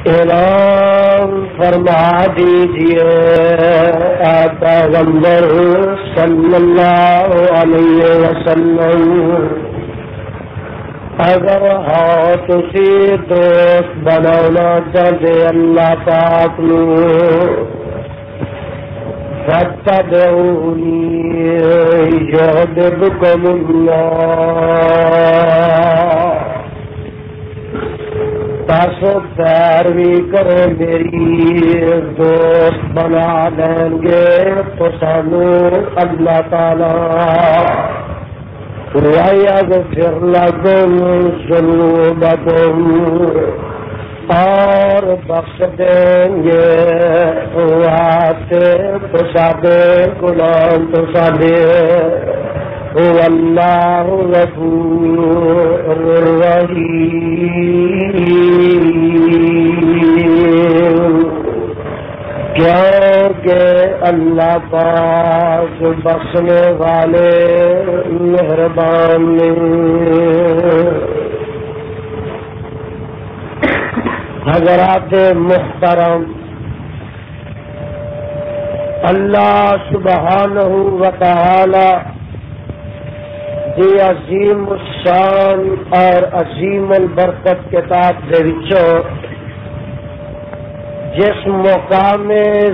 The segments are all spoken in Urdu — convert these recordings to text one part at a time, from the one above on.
اعلان فرما دیجئے اے پیغمبر صلی اللہ علیہ وسلم، اگر ہاں تسی دوست بنانا چاہتے اللہ پاک نو فاتبعونی یحببکم اللہ، تاسو پیروی کرو میری دوست بنا دیں گے تو سانو اللہ تعالی وَيَغْفِرْ لَكُمْ ذُنُوبَكُمْ، اور بخش دیں گے واسطے تساڈے گناہ تساڈے، وَاللَّهُ غَفُورٌ رَّحِيمٌ، کیونکہ اللہ پاک بخشنے والے مہربان حضرات محترم، اللہ سبحانہ و تعالی دی عظیم الشان اور عظیم البرکت کتاب دے وچوں جس مقام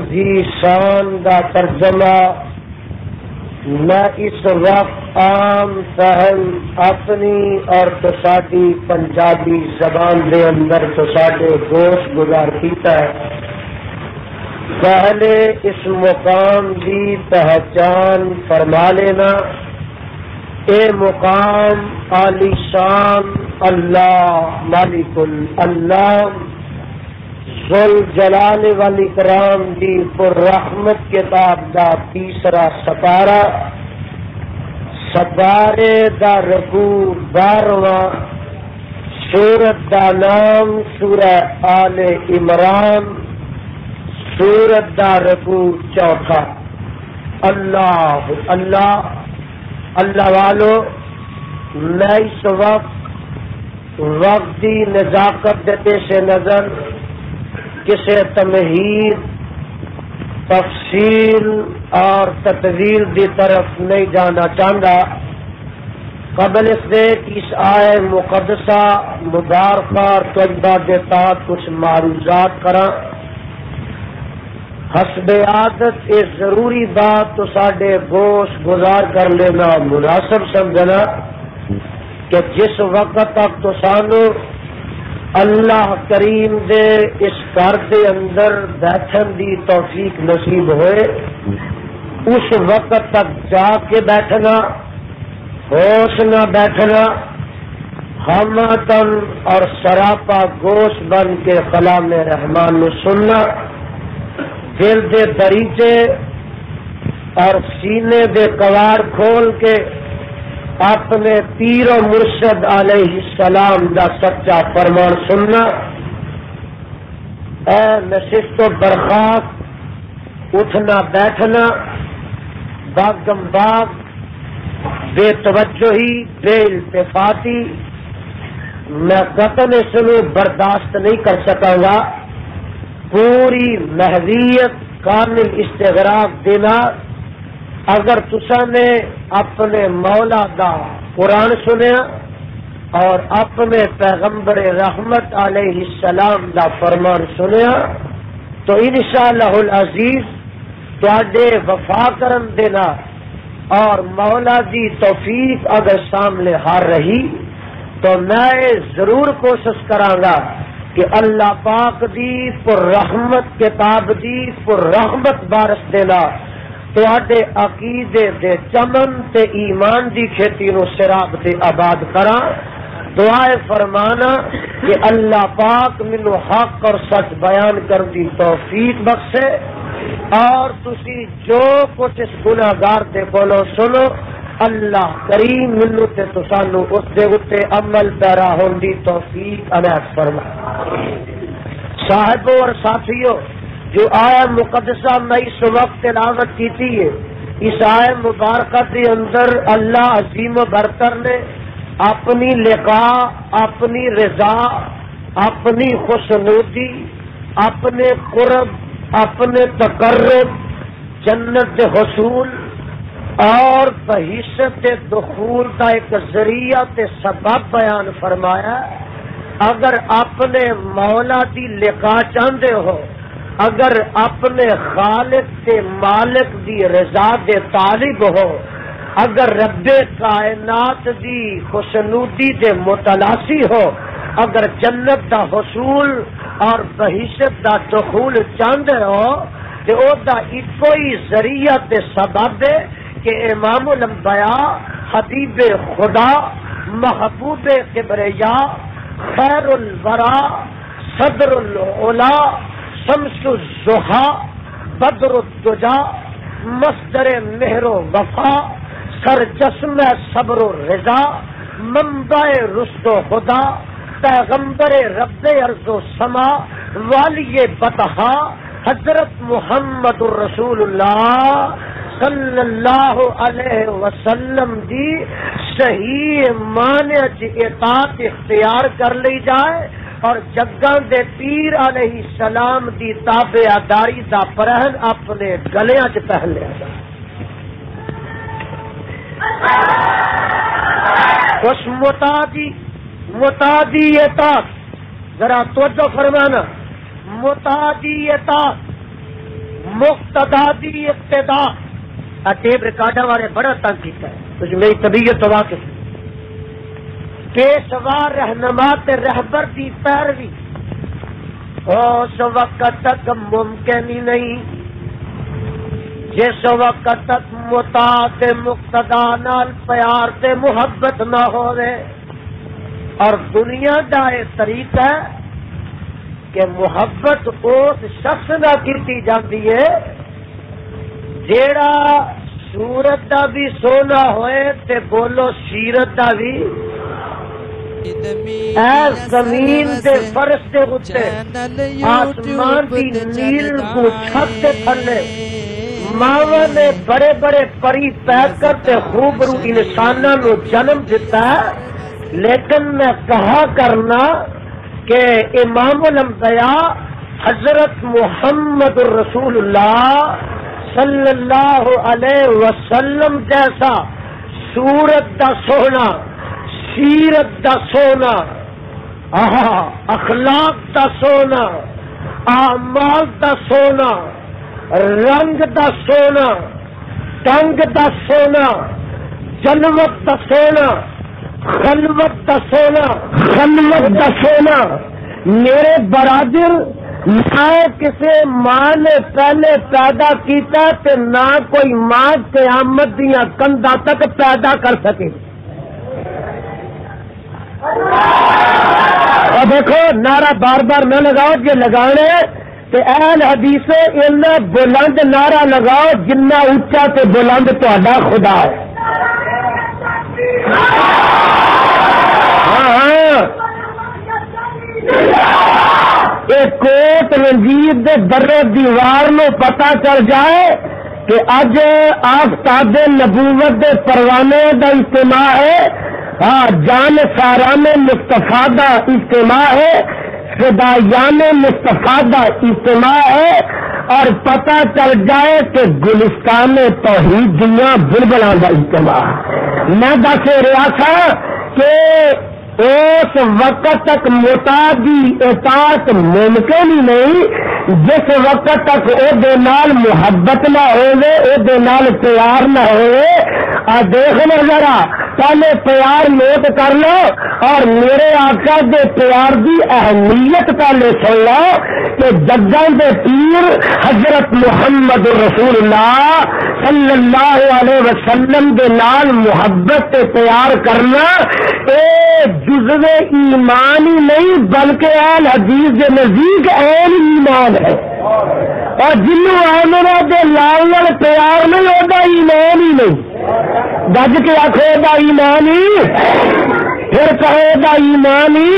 ذی شان دا ترجمہ میں اس وقت عام فہم اپنی اور تساڈی پنجابی زبان دے اندر تساڈے گوش گزار کیتا ہے، پہلے اس مقام دی پہچان فرما لینا۔ اے مقام عالی شان اللہ مالک اللہ ذل جلال والاکرام دی پر رحمت کتاب دا تیسرا سپارہ، سپارے دا رکوع 12واں، سورت دا نام سورہ آل عمران، سورت دا رکوع 4۔ اللہ اللہ اللہ والو، میں اس وقت دی نزاکت دے پیش نظر کسی تمہید، تفصیل اور تطویل دی طرف نہیں جانا چاہتا، قبل اس دے اس آئے مقدسہ مبارکہ اور طیبہ دیتا کچھ معروضات کرا۔ حسب عادت اس ضروری بات تو ساڈے گوش گزار کر لینا مناسب سمجھنا کہ جس وقت تک تو سانو اللہ کریم دے اس گھر دے اندر بیٹھن دی توفیق نصیب ہوئے، اس وقت تک جا کے بیٹھنا، ہوش نہ بیٹھنا، ہمتن اور سراپا گوش بن کے کلام رحمان میں سننا، دل دے دریچے اور سینے دے کواڑ کھول کے اپنے پیر و مرشد علیہ السلام دا سچا فرمان سننا۔ اے نشست و برخاست، اٹھنا بیٹھنا، باغم باغ، بے توجہی، بے التفاتی میں قطن سنو برداشت نہیں کر سکوں گا۔ پوری محضیت کامل استغراق دینا۔ اگر تسا نے اپنے مولا دا قرآن سنیا اور اپنے پیغمبر رحمت علیہ السلام دا فرمان سنیا تو انشاءاللہ العزیز تواڈے وفا کرن دینا اور مولا دی توفیق اگر سامنے ہار رہی تو میں ضرور کوشش کراں گا کہ اللہ پاک دی پر رحمت کتاب دی پر رحمت بارش دینا تواڈے عقیدے دے چمن تے ایمان دی کھیتی نو سراب تے آباد کراں۔ دعائے فرمانا کہ اللہ پاک مینوں حق اور سچ بیان کر دی توفیق بخشے، اور تسی جو کچھ اس گناہگار دے کولو سنو اللہ کریم مینوں تے تسانو اس دے اتے عمل پیرا ہون دی توفیق عنایت فرما۔ صاحبوں اور ساتھیوں، جو آیا مقدسہ میں اس وقت تلاوت کیتی ہے، اس آئے مبارکہ کے اندر اللہ عظیم و برتر نے اپنی لقاء، اپنی رضا، اپنی خوشنودی اپنے قرب، اپنے تقرب، جنت دے حصول اور بحیثیت دخول کا ایک ذریعہ تے سبب بیان فرمایا. اگر اپنے مولا دی لقا چاہتے ہو، اگر اپنے خالق تے مالک دی رضا دے طالب ہو، اگر رب کائنات دی خوشنودی دے متلاسی ہو، اگر جنت دا حصول اور بحیثیت دا دخول چاہتے ہو تو او دا ایک ہی ذریعہ تے سبب ہے کہ امام الانبیاء، حبیب خدا، محبوب کبریا، خیر الورا، صدر العلا، شمس الضحا، بدر الدجا، مصدر مہر و وفا، سرچشم صبر و رضا، منبع رشد و خدا، پیغمبر رب ارض و سما، والی بطحا، حضرت محمد الرسول اللہ صلی اللہ علیہ وسلم دی صحیح معنی اطاعت اختیار کر لی جائے اور جگاں دے پیر علیہ السلام دی تابعداری دا پرہن اپنے گلیاں چ پہن لیا جائے. اس متعدی اطاعت، ذرا توجہ فرمانا، متعدی اطاعت، مقتدی اقتداء. ٹیپ ریکارڈر والے بڑا تنگ کیتا ہے، کچھ میری طبیعت تو واقف ہے. پیشوا رہنما تے رہبر دی پیروی اس وقت تک ممکن ہی نہیں جس وقت تک مطاع تے مقتدا نال پیار تے محبت نہ ہوئے. اور دنیا دا یہ طریقہ ہے کہ محبت اس شخص نہ کیتی جاتی ہے جیڑا سورت دا بھی سونا ہوئے تے بولو سیرت دا بھی. اے زمین دے فرش دے اتے، آسمان دی نیل کو چھت تے تھلے ماوا نے بڑے بڑے پری پیک کرتے خوبرو انساناں نو جنم دیتا ہے. لیکن میں کہا کرنا کہ امام الانبیاء حضرت محمد الرسول اللہ صلی اللہ علیہ وسلم جیسا صورت دا سونا، سیرت دا سونا، اخلاق دا سونا، اعمال دا سونا، رنگ دا سونا، ٹنگ دا سونا، جلوت دا سونا، خلوت دا سونا، خلوت دا سونا. میرے برادر نہ کسی ماں نے پہلے پیدا کیتا تے نہ کوئی ماں قیامت دیاں کندا تک پیدا کر سکے. اور دیکھو نعرہ بار بار نہ لگاؤ، جی لگانے تے اہل حدیث اتنا بلند نعرہ لگاؤ جنہ اونچا تے بلند تہاڈا خدا ہے. کوٹ رنجیت دے درے دیوار نو پتہ چل جائے کہ اج آفتاب نبوت دے پروانے دا اجتماع ہے، جان ساران مصطفیٰ دا اجتماع ہے، فدایان مصطفیٰ دا اجتماع ہے، اور پتہ چل جائے کہ گلستان توحید دنیا بلبلاں دا اجتماع. میں دس رہا تھا کہ اس وقت تک متعدی اطاعت ممکن ہی نہیں جس وقت تک او دے نال محبت نہ ہوئے، او دے نال پیار نہ ہوئے. دیکھنا ذرا پہلے پیار نوٹ کر لو اور میرے آقا دے پیار دی اہمیت پہلے سن لو کہ جگاں دے پیر حضرت محمد رسول اللہ صلی اللہ علیہ وسلم دے نال محبت تے پیار کرنا اے جزو ایمان ہی نہیں بلکہ اہل حدیث کے نزدیک عین ایمان ہے. اور جنوں آمنا دے لال پیار نہیں ہوتا ایمان ہی نہیں. گج کے آخو دا ایمان ہی، پھر کہو دا ایمان ہی.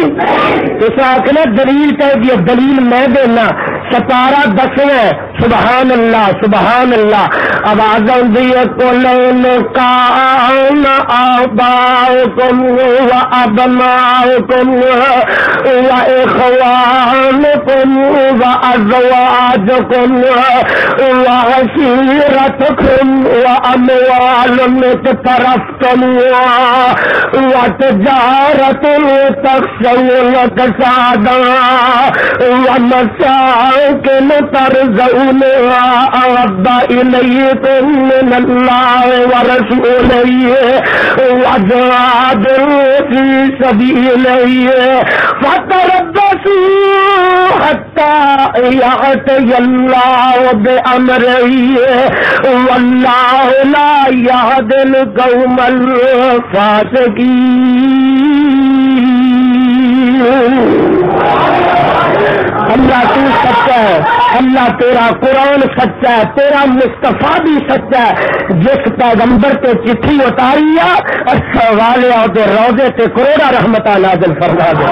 اس آخنا دلیل چاہیے، دلیل میں دینا. ستارہ 10 سبحان اللہ سبحان اللہ. آواز آئی ہے قل کان آباؤکم و ابناؤکم و اخوانکم أموالكم وأزواجكم وعشيرتكم وأموال اقترفتموها وتجارة تخشون كسادها ومساكن ترضونها أحب إليكم من الله ورسوله وجهاد في سبيله فتربصوا حتى يأتي الله بأمره والله لا يهدي القوم الفاسقين. اللہ تو سچا ہے، اللہ تیرا قرآن سچا ہے، تیرا مصطفیٰ بھی سچا ہے. جس پیغمبر تے چٹھی اتاری اور والے دے روزے تے کروڑا رحمت نازل فرما دے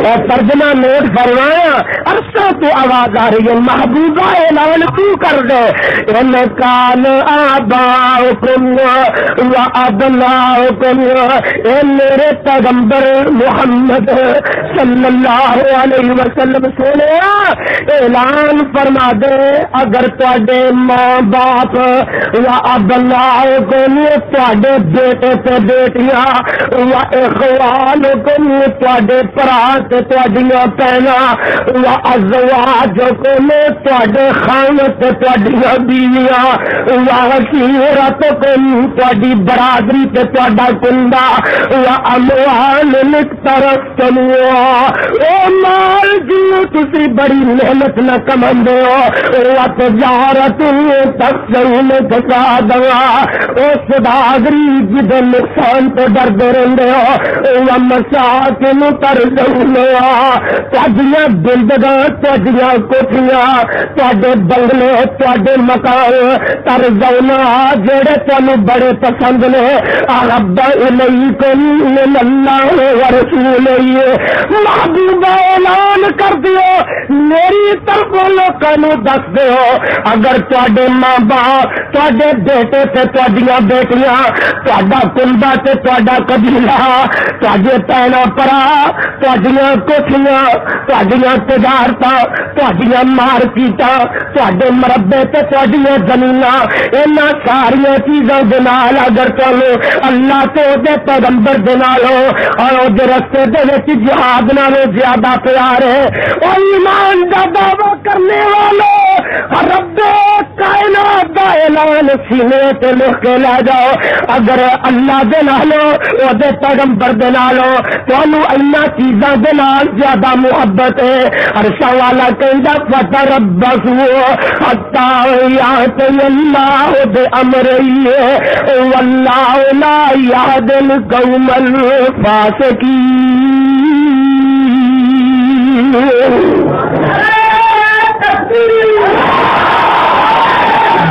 اور ترجمہ نوٹ فرمایا. عرصہ تو آواز آ رہی ہے، محبوبہ اعلان تو کر دے. ان کان آباؤکم و ابناؤکم، اے میرے پیغمبر محمد صلی اللہ علیہ وسلم سونے اعلان فرما دے اگر تواڈے ماں باپ و ابناؤکم تواڈے بیٹے تے بیٹیاں و اخوانکم تواڈے بھرا تے تواڈیاں بہناں و ازواجکم تواڈے خاوند تے تواڈیاں بیویاں و عشیرتکم تواڈی برادری تے تواڈا کنبہ و اموال اقترفتموها او مال جو تسی بڑی محنت نہ کماندے ہو وتجارت تخشون کسادها او سوداگری جدے نقصان تو ڈردے رہندے ہو ومساکن ترضونها تواڈیاں بلڈنگاں تواڈیاں کوٹھیاں تواڈے بنگلے تواڈے مکان ترضونها جڑے تانوں بڑے پسند نے احب الیکم من اللہ ورسولہ. محبوبہ اعلان کر دیو میری طرف لوکاں نوں دس دیو اگر تواڈے ماں باپ تواڈے بیٹے تے تواڈیاں بیٹیاں تواڈا کنبہ تے تواڈا قبیلہ تواڈے بھیڑاں بھرا تواڈیاں کوٹھیاں تواڈیاں تجارتاں تواڈیاں مارکیٹاں تواڈے مربے تے تواڈیاں زمیناں انہاں ساریاں چیزاں دے نال اگر تانوں اللہ تے دے پیغمبر دے نال اور دے رستے دے وچ جہاد نالوں زیادہ پیار ہے. اور ایمان دا دعویٰ کرنے والوں رب کائنات دا اعلان سینے تے لکھ کے لے جاؤ اگر اللہ دے نالوں او دے پیغمبر دے نالوں تانوں انہاں چیزاں دے نال زیادہ محبت ہے. عرشاں والا کہندا فتربصوا حتى يأتي الله بأمره والله لا يهدي القوم الفاسقين.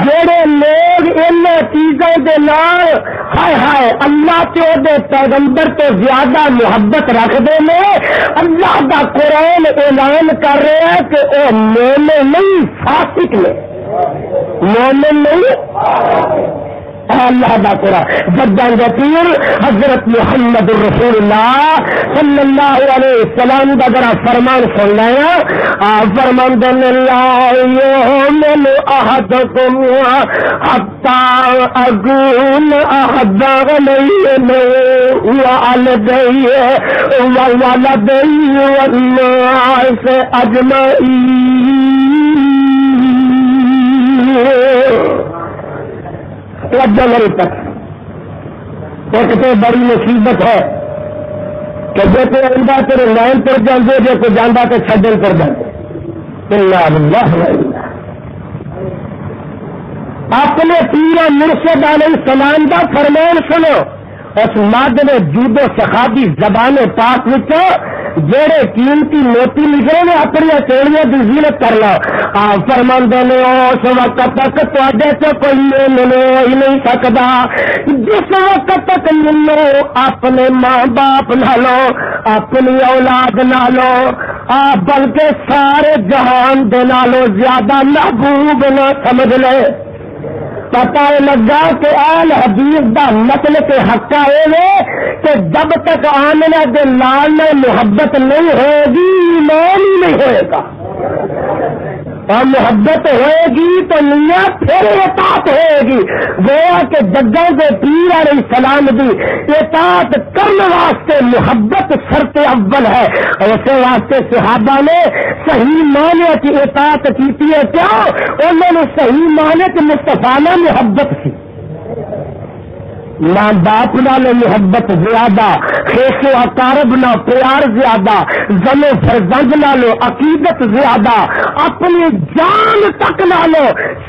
جڑے لوگ ان چیزوں کے نال ہائے ہائے اللہ تے دے پیغمبر تو زیادہ محبت رکھتے ہیں اللہ دا قرآن اعلان کر رہے ہیں کہ وہ مومن نہیں فاسق نے. مومن نہیں اللہ دا قرآن جداں دے پیر حضرت محمد رسول اللہ صلی اللہ علیہ وسلم دا ذرا فرمان سن لیا. فرماندے نے لا یؤمن احدکم حتی اکون احب الیہ ووالدیہ وولدیہ والناس اجمعین. میری تک ایک تو بڑی مصیبت ہے کہ جو کوئی آتا تیرے لائن پر جانے جو کوئی جانا تو چھڈن پر جانے. اپنے پیر مرشد علیہ السلام کا فرمان سنو. اس مرد نے جودو سخابی زبان پاک وچوں جڑے قیمتی موتی نکلے نے اپنی چوڑیاں کی زینت کر لو. آپ فرماندے نے اس وقت تک تواڈے تو کوئی مومن ہو ہی نہیں سکتا جس وقت تک منو اپنے ماں باپ نہ لو اپنی اولاد نہ لو بلکہ سارے جہان دے نالوں زیادہ محبوب نہ سمجھ لے. پتا لگا کہ آل حدیث دا مطلب حقا ہے کہ جب تک آمنہ دے لال میں محبت نہیں ہوگی ایمان ہی نہیں ہوئے گا. اور محبت ہوئے گی تو نیت پھر اطاعت ہوئے گی. گویا کہ جگہ کے پیر علیہ السلام دی اطاعت کرنے واسطے محبت شرط اول ہے. ایسے واسطے صحابہ نے صحیح معنی کی اطاعت کی ہے. کیا انہوں نے صحیح معنی کی مصطفیٰ نے محبت کی. ماں باپ نال محبت زیادہ، خیش و اقارب نہ پیار زیادہ، زن و فرزند نالو عقیدت زیادہ، اپنی جان تک نالو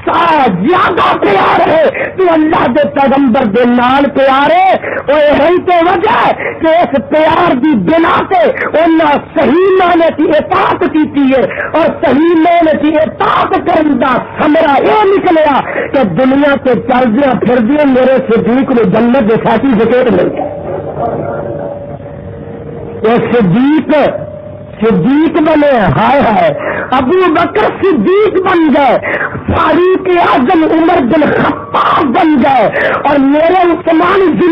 زیادہ پیار ہے تو اللہ دے پیغمبر دے نال پیار ہے. اور یہی تو وجہ ہے کہ اس پیار دی بنا سے انہاں صحیح معنی کی اطاعت کی ہے. اور صحیح معنی کی اطاعت کرن دا ثمرہ یہ نکلیا کہ دنیا کے چلدیاں پھردیاں میرے صدیق نے جنت کے سرٹیفکیٹ مل گیا. صدیق بنے، ہائے ہائے ابو بکر صدیق بن گئے، فاروق اعظم عمر بن خطاب بن گئے، اور میرے عثمان ذی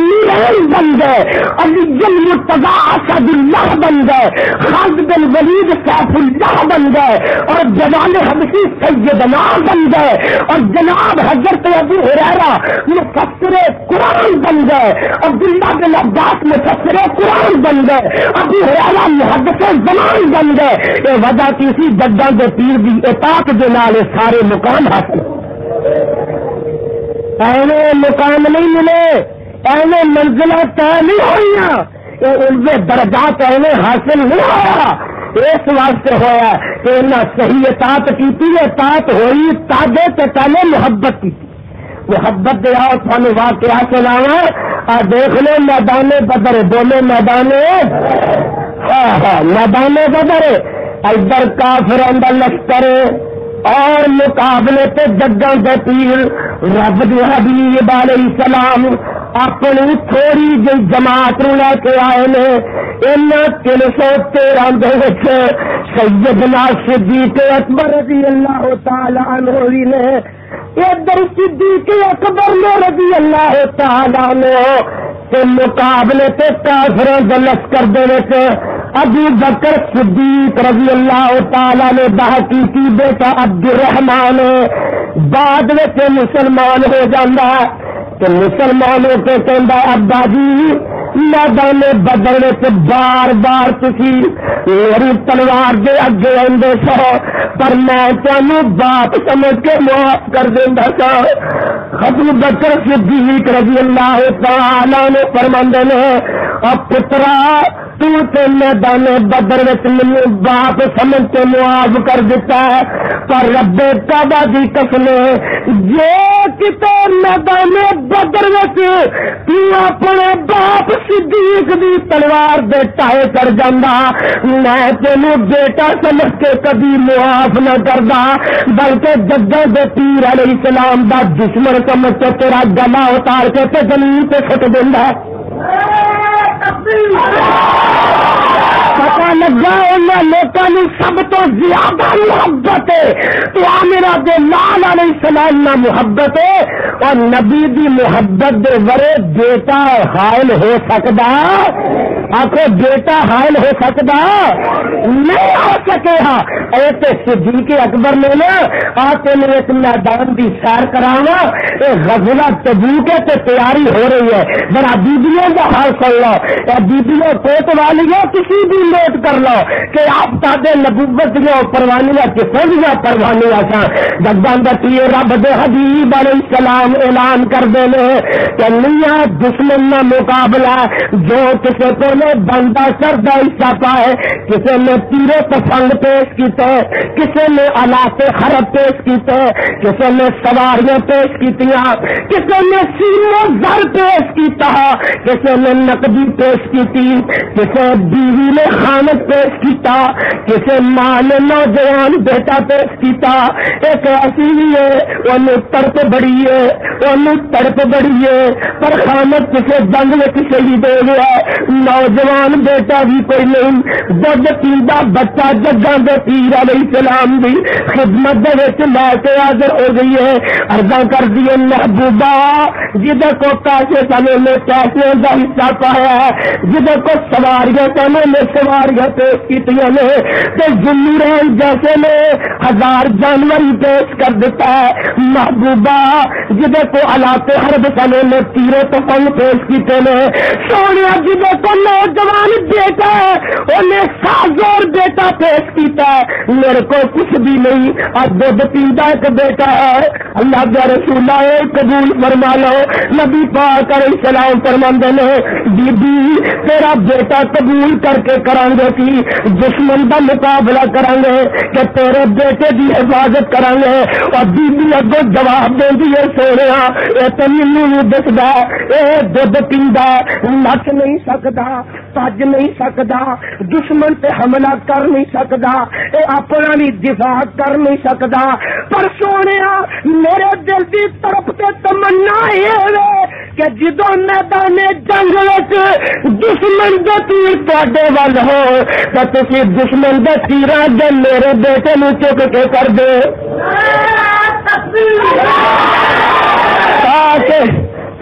بن گئے، علی المرتضی اسد اللہ بن گئے، خالد بن ولید سیف اللہ بن گئے، اور جلال حبشی سیدنا بن گئے، اور جناب حضرت ابو ہریرہ مفسر قرآن بن گئے، عبداللہ بن عباس مفسر قرآن بن گئے، ابو ہریرہ محدث زمان بن گئے. یہ وجہ کسی جگہ کے پیر دی اطاعت کے نال سارے مقام حاصل. ایوے مقام نہیں ملے، ایوے منزلیں طے نہیں ہوئی، ان کے درجات ایوے حاصل نہیں ہوا. اس واسطے ہوا کہ انہیں صحیح اطاعت کی، اطاعت ہوئی تابے سے پہلے محبت کی. محبت دے آؤ سانو واقعہ سناوا. دیکھ لو میدان بدر، بولے میدان، میدان بدر، ادھر کافروں کا لشکر اور مقابلے تے جگہ دے پیر رب دے حبیب علیہ السلام اپنی تھوڑی جی جماعت لے کے آئے نے. ان 313 دے وچ سیدنا صدیق اکبر رضی اللہ تعالی عنہ نے، ادھر صدیق اکبر نے رضی اللہ تعالی عنہ کے مقابلے تے کافروں دے لشکر دے وچ ابو بکر صدیق رضی اللہ تعالی نے باقی کی بیٹا عبد الرحمان بعد میں مسلمان ہو جاتا ہے. تو مسلمانوں کے کہندا ابا جی میدان بدر میں بار بار تسی میری تلوار دے اگے آندے سو، پر میں تمہیں باپ سمجھ کے معاف کر دینا سا. ابو بکر صدیق رضی اللہ تعالی نے فرماندے نے، اور پترا تو تے میدان بدر وچ مینوں باپ سمجھ کے معاف کر دیتا ہے، پر رب کعبہ دی قسم جے کتے میدان بدر وچ تو اپنے باپ صدیق دی تلوار دے ٹائے کر جاندا، میں تینوں بیٹا سمجھ کے کبھی معاف نہ کردا، بلکہ جگہ دے پیر علیہ السلام دا دشمن سمجھ کے تیرا گلا اتار کے تے زمین تے سٹ دیندا. پتا لگا ان لوگوں سب تو زیادہ محبت ہے تو آمرہ دے لال علیہ السلام نہ محبت ہے، اور نبی دی محبت دے ورے بیٹا حائل ہو سکتا؟ آخو بیٹا حائل ہو سکتا نہیں ہو سکے. ہاں ایسے صدیق اکبر نے نا آتے میں ایک میدان دی سیر کرانا، غزوہ تبوک تے تیاری ہو رہی ہے. ذرا بیبیوں کا حال سن لو، بیبیوں کوٹ والیوں کسی بھی نوٹ کر لو کہ آپ تاڈے نبوت دیا پروانیاں کسے دیا پروانیاں سن. جگہ دتی رب دے حبیب علیہ السلام اعلان کر دے کہ نیا دشمن نہ مقابلہ جو کسی کو نے بندہ سردا حصہ پائے، کسی نے تیرے پسند پیش کیتے، کسی نے آلات خرب پیش کیتے، کسی نے سواریاں پیش کیتیاں، کسی نے سینو زر پیش کیتا، کسی نے نقدی پیش کیتی، کسی بیوی نے خانت پیش کیتا، کسی ماں نے نوجوان بیٹا پیش کیتا. ایک ایسی بھی ہے وہ تڑپ بڑی ہے، وہ تڑپ بڑی ہے، پر خانت کسی جنگ میں شہید ہو گیا، نوجوان بیٹا بھی کوئی نہیں، دودھ پیندا بچہ جگہ دے پیر نبی علیہ السلام دی خدمت دے وچ لے کے حاضر ہو گئی ہے. عرضاں کر دیے محبوبہ جدے کو پیسے سنے میں پیسے کا حصہ پایا ہے, جدے کو سواریاں سنے میں سواریاں پیش کیتیاں نے, تے ذوالنورین جیسے نے 1000 جانور پیش کر دیتا ہے. محبوبہ جدے کو علاقے حرب سنے میں تیرے تفنگ پیش کیتے نے. سونے جدے کو نوجوان بیٹا ہے انہیں سازور بیٹا پیش کیتا ہے. میرے کو کچھ بھی نہیں, اب دودھ پیندا ایک بیٹا ہے. اللہ کے رسول قبول فرما لو. نبی پاک علیہ السلام فرماندے نے بی بی تیرا بیٹا قبول کر کے کریں گے کہ دشمن کا مقابلہ کریں گے کہ تیرے بیٹے کی حفاظت کریں گے. اور بی بی اگو جواب دے دی سونے یہ تو مینوں دسدا یہ دودھ پیندا نچ نہیں سکتا, پج نہیں سکتا, دشمن تے حملہ کر نہیں سکتا, یہ اپنا بھی دفاع کر نہیں سکتا. پر سونے میرے دل کی طرف سے تمنا یہ ہے کہ جدو میدان جنگ دشمن کے تیر تے ول ہو تو تسی دشمن کے تیرا دے میرے بیٹے نو چک کے کر دے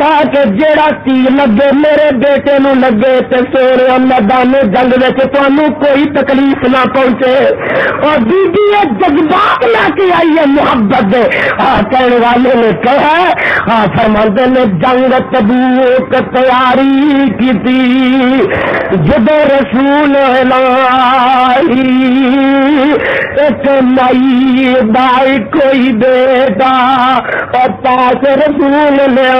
تاکہ جیڑا تیر لگے میرے بیٹے نو لگے تے سونے میدان جنگ وچ تانوں کوئی تکلیف نہ پہنچے. اور بی بی یہ جذبات لے کے آئی ہے محبت دے. کہنے والے نے کہا فرماندے نے جنگ تبوک تیاری کی تھی جدو رسول لائی ایک مائی بائی کوئی بیٹا اور پاس رسول لے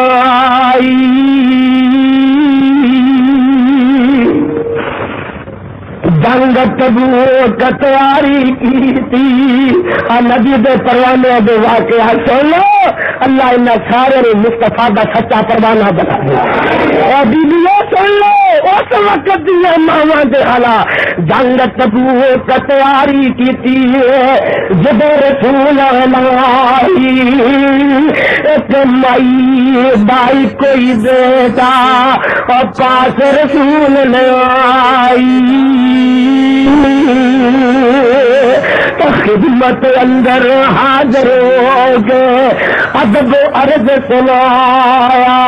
جنگ تبوک تیاری کی تھی. نبی دے پروانے دے واقعہ سن لو. اللہ ان سارے مصطفیٰ دا سچا پروانہ بنا دیا. بیویوں سن لو اس وقت دیا ماواں دے حالات. جنگ تبوک تیاری کی تھی جب رسول لائی ایک مائی بائی کوئی بیٹا اور پاس رسول لائی. تو خدمت اندر حاضر ہو گئے ادب عرض سنایا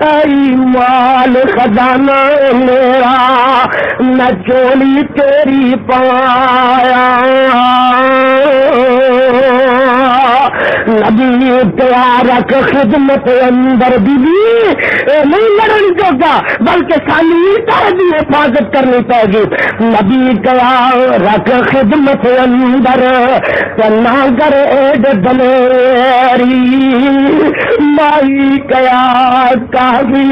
ائی مال خزانہ میرا نہ چولی تیری پایا. نبی تیار رکھ خدمت اندر بیوی نہیں لڑن جوگا بلکہ سانی کی حفاظت کرنی پائے گی. نبی تیار رکھ خدمت اندر نہ کر ایڈ دلیری مائی کیا کافی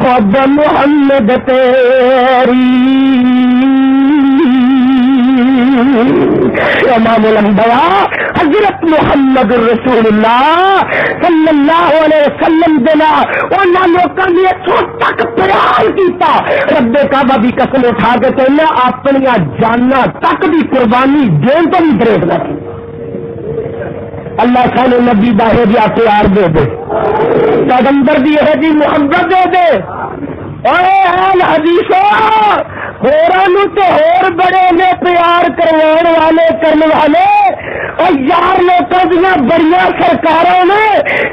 خود محمد تیری. امام الانبیاء حضرت محمد رسول اللہ صلی اللہ علیہ وسلم دینا انہاں لوکاں نے اتھوں تک پیار کیتا. رب کعبہ دی قسم اٹھا کے کہنا اپنی جاناں تک دی قربانی دین تو نہیں دریغ نہ. اللہ سانو نبی دا ہے جی پیار دے دے, پیغمبر دی ہے جی محبت دے دے. اے اہل حدیثو ہورانو تے ہور بڑے نے پیار کروان والے کرنے والے اور یار لوگوں دیا بڑی سرکاروں نے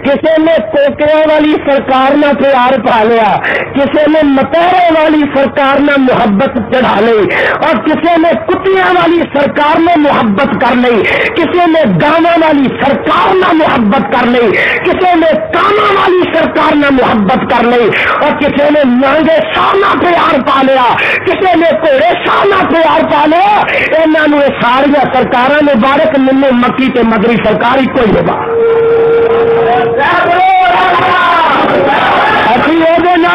کسی نے کوکیاں والی سرکار نہ پیار پا لیا, کسی نے متیرے والی سرکار نہ محبت چڑھا لی, اور کسی نے کتیاں والی سرکار نے محبت کر لی, کسی نے گاواں والی سرکار نہ محبت کر لی, کسی نے کانا والی سرکار نہ محبت کر لی, اور کسی نے نانگے شانہ پیار پا لیا, کسی نے کوڑے شانہ پیار پا لیا. انہوں نے ساریا سرکار مبارک منو مکی تے مدری سرکاری کوئی ہوگا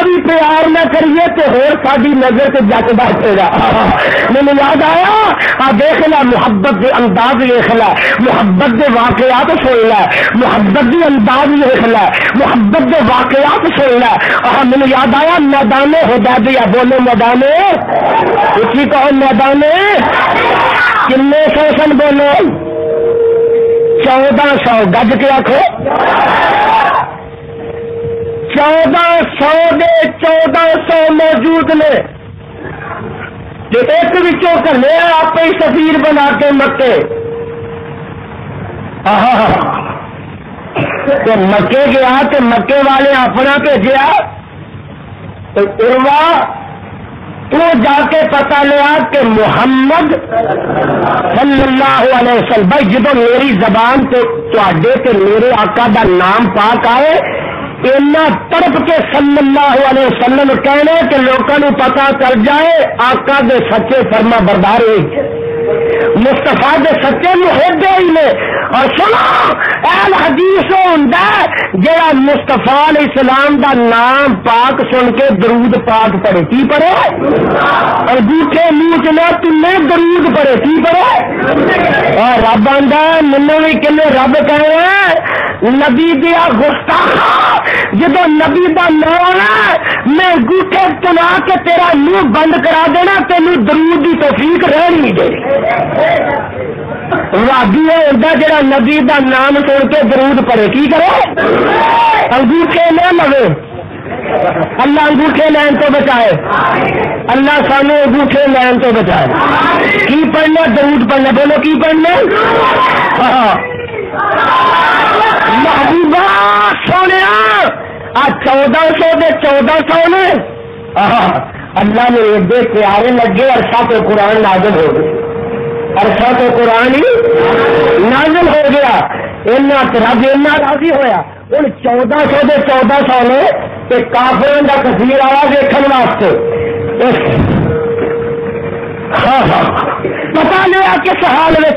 بھی پیار نہ کریے تو ہور ساری نظر سے جٹ بیٹھے گا. مجھے یاد آیا دیکھ لا محبت کے انداز دیکھ لا, محبت کے واقعات سن لا, محبت کے انداز دیکھ لا, محبت کے واقعات سن لا. مجھے یاد آیا میدان حدیبیہ. بولو میدان اسی کہو میدان کنے سو سن بولو 1400 گج کے آخو 1400 موجود نے. ایک وچوں کلے آپ ہی سفیر بنا کے مکے تو مکے گیا تو مکے والے اپنا بھیجا تو عروہ تو جا کے پتا لیا کہ محمد صلی اللہ علیہ وسلم بھائی جدو میری زبان سے تے میرے آقا دا نام پاک آئے اینا تڑپ کے صلی اللہ علیہ وسلم کہنے کہ لوگوں کو پتا چل جائے آقا دے سچے فرما بردار ہوئی مصطفیٰ دے سچے محب ہی نے اور سنو اہل حدیث ہوندا جڑا مصطفیٰ علیہ السلام دا نام پاک سن کے درود پاک پڑھے کی پڑھے اور جھوٹے منہ چ نہ تنے درود پڑھے کی پڑھے اور رب آندا منوں بھی کنے رب کہے نبی دیا گستاخ جدو نبی دا نام ہے میں گوٹے چلا کے تیرا منہ بند کرا دینا تینوں درود کی توفیق رہن نہیں دے رابی ہوتا جڑا نبی دا نام سن کے درود پڑے کی کرے انگوٹھے نہ لوے اللہ انگوٹھے لین تو بچائے اللہ سانو انگوٹھے لین تو بچائے کی پڑھنا درود پڑھنا بولو کی پڑھنا محبوبہ سونے 1400 دے 1400 نے اللہ نے ایڈے پیارے لگے عرصہ پہ قرآن نازل ہو گئے عرصہ تو قرآن ہی نازل ہو گیا رب اینا راضی ہویا ہوں 1400 دے 1400 نے کہ کافروں کا کثیر آیا دیکھنے واسطے پتا لیا کس حال میں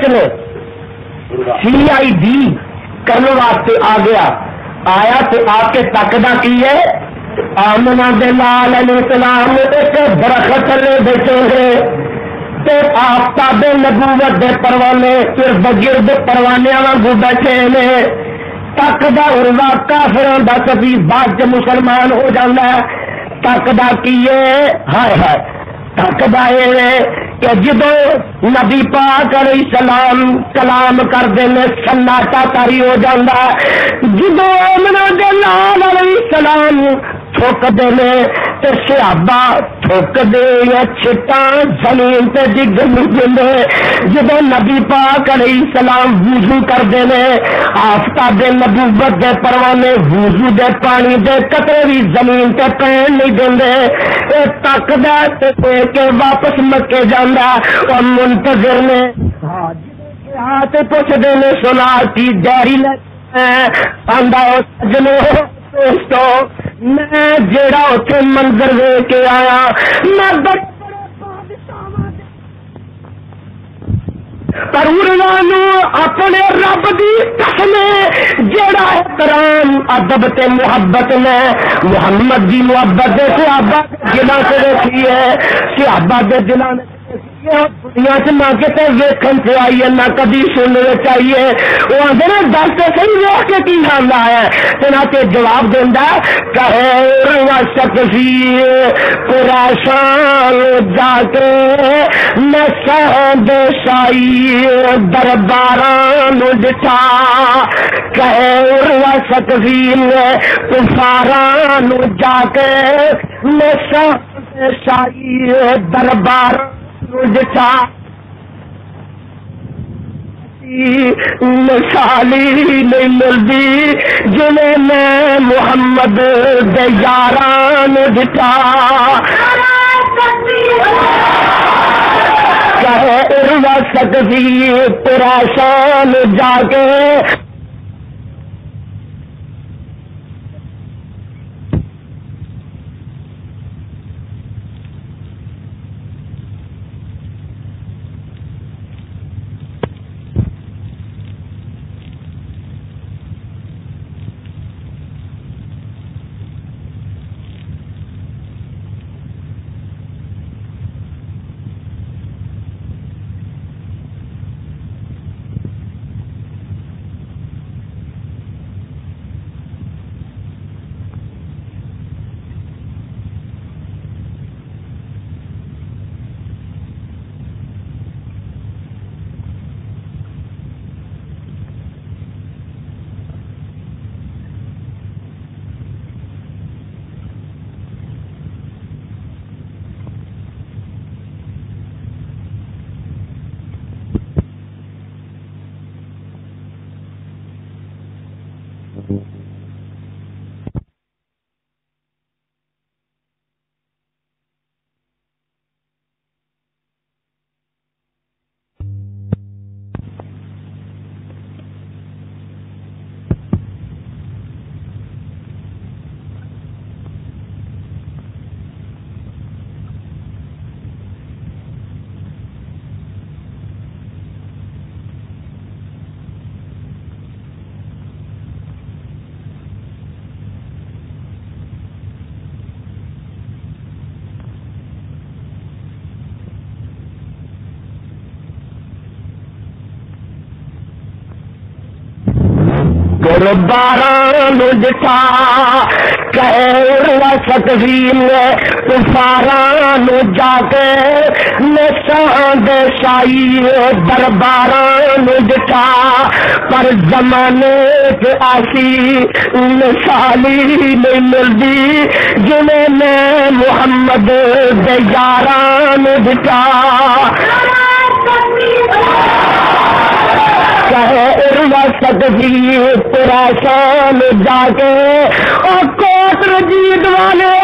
CID کرنے واسطے آ گیا آیا تو آ کے تکدا کی ہے آمنہ دلال علیہ السلام ایک درخت تلے بیٹھے ہیں آفتاب نبوت دے پروانے پھر بگرد پروانے وانگو بیٹھے نے تکدا عروہ کافراں دا کبھی بعد مسلمان ہو جانا ہے تکدا کیے ہائے ہائے تکدا اے کہ جدو نبی پاک علیہ السلام کلام کر دینے سناٹا تاری ہو جانا ہے جدو آمنہ دلال علیہ السلام تھوک دینے تے صحابہ تھوک دے یا چھٹاں زمین تے ڈگ دے جدو نبی پاک علیہ السلام وضو کر دینے آفتاب نبوت دے پروانے وضو دے پانی دے قطرے بھی زمین تے پین نہیں دیندے اے تک دے تے کے واپس مکے جاندا اور منتظر نے ہاتھ پوچھ دینے سنا کی ڈیری لے آندا سجنو دوستو میں جیڑا اتنے منظر دے کے آیا میں پر اپنے رب دی قسم جیڑا احترام ادب تے محبت نے محمد دی محبت دے صحابہ دلاں سے رکھی ہے صحابہ دے دلاں دنیا سے نہ کتے ویکھن سے آئی ہے نہ کبھی سننے چاہیے وہ آدھے نا دس تو صحیح ویکھ کے کی حال ہے چنانچہ جواب دینا کہ سکسی قریشان جا کے نسند شائی درباران ڈٹھا کہ سکسی کفاران جا کے نسند شائی درباران جٹا مثالی نہیں ملتی جنہیں میں محمد دے یاران جٹا کہے عروہ سکتی قریشان جا کے درباران ڈٹھا کہہ سکوین کفاران جا کے نشان شائی درباران ڈٹھا پر زمانے کے آسی مثالی نہیں ملتی جنہیں میں محمد دے یاران ڈٹھا سکتی تیرا شان جا کے اور کوٹ رجید والے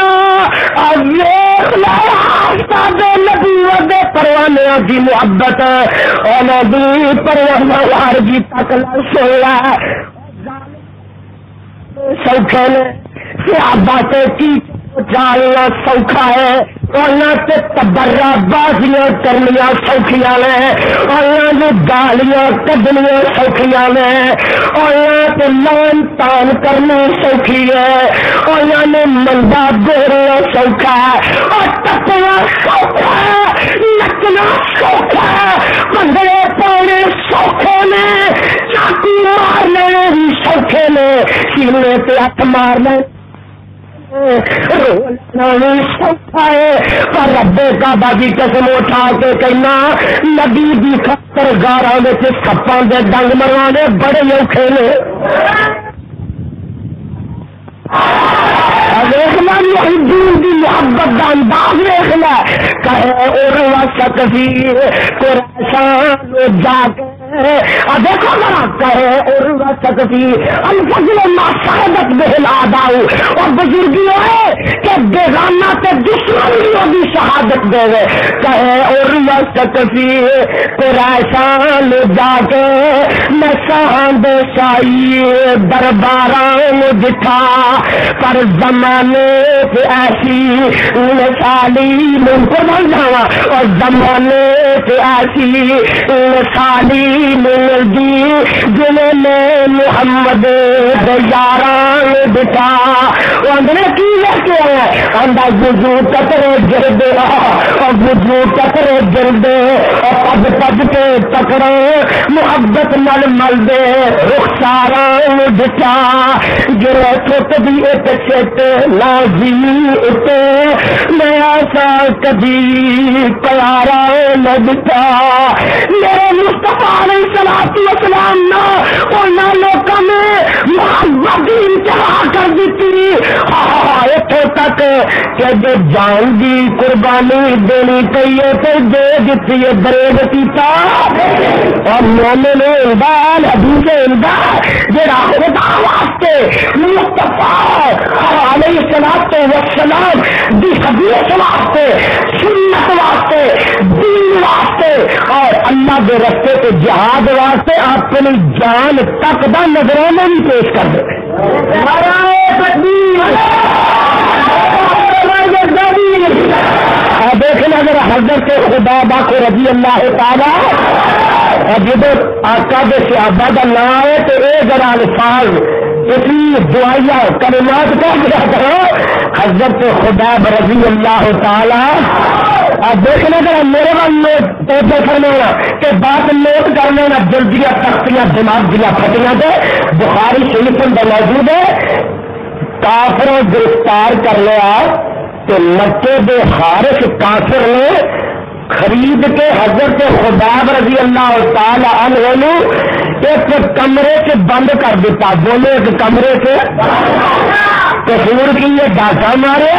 نبی پروانے کی محبت اور نبی پروانہ وار کی تکلا سویا سوکھے نے باتیں کی جالنا سوکھا ہے اور تبرا بازیاں کرنیاں سوکھیاں نے اور گالیاں کڈنیاں سوکھیاں نے اور لان تان کرنا سوکھی ہے اور مندا گورنا سوکھا ہے اور ٹپنا سوکھا ہے نچنا سوکھا ہے پندرے پانے سوکھے نے چاقو مارنے بھی سوکھے نے سینے پہ ہاتھ مارنے سوکھا ہے پر رب کعبہ کی قسم اٹھا کے کہنا نبی دی خطر گاراں وچ سپاں دے ڈنگ مروانے بڑے اوکھے نے دیکھنا محبوب کی محبت کا انداز دیکھنا کہے اور سکتی قریشان جا کے دیکھو ذرا کہے اور سکتی الفضل ما شہادت بہل آداؤ اور بزرگی ہے کہ بیگانہ تے دشمن بھی شہادت دے گئے کہے اور سکتی قریشان جا کے میں شاہد شاہی درباران جٹھا پر زمانے سے ایسی مثالی ملک بن جاوا اور زمانے سے ایسی مثالی ملدی جنہیں میں محمد یاران بٹا اندر کی لگتے ہیں اندر وضو قطرے گر دے اور وضو قطرے گر دے اور پد کے پکڑے محبت مل مل دے رخساران بٹا گرے چھوٹ بھی ایک چھٹ لازمی اتے میں آسا کبھی پیارا نہ بٹا میرے مصطفیٰ علیہ السلام نہ اور نہ لوگوں میں محبت انتہا کر دیتی اتوں تک کہ جو جان کی قربانی دینی چاہیے تو دے دیتی ہے بریڈ پیتا اور مومن امداد حدیث امداد جڑا خدا واسطے مصطفیٰ علیہ السلام دی حدیث واسطے سنت واسطے دین واسطے اور اللہ کے رستے پہ جہاد واسطے اپنی جان تک دا نظرانے بھی پیش کر دے دیکھنا اگر حضرت خدا باقو رضی اللہ تعالی جب آقا دے صحابہ کا نام ہے تو یہ ذرا الفاظ اتنی دعائیاں کلمات کا کیا کرو حضرت خدا رضی اللہ تعالی دیکھنا ذرا میرے بات فرمانا کہ بات نوٹ کرنے نہ جلدیاں تختیاں دماغ دیا پھٹیاں دے بخاری شریف میں موجود ہے کافروں گرفتار کر لیا تو مکے دے حارث کافر نے خرید کے حضرت خباب رضی اللہ تعالی عنہ نے ایک کمرے سے بند کر دیتا دونوں ایک کمرے سے کسور کی یہ ڈاکہ مارے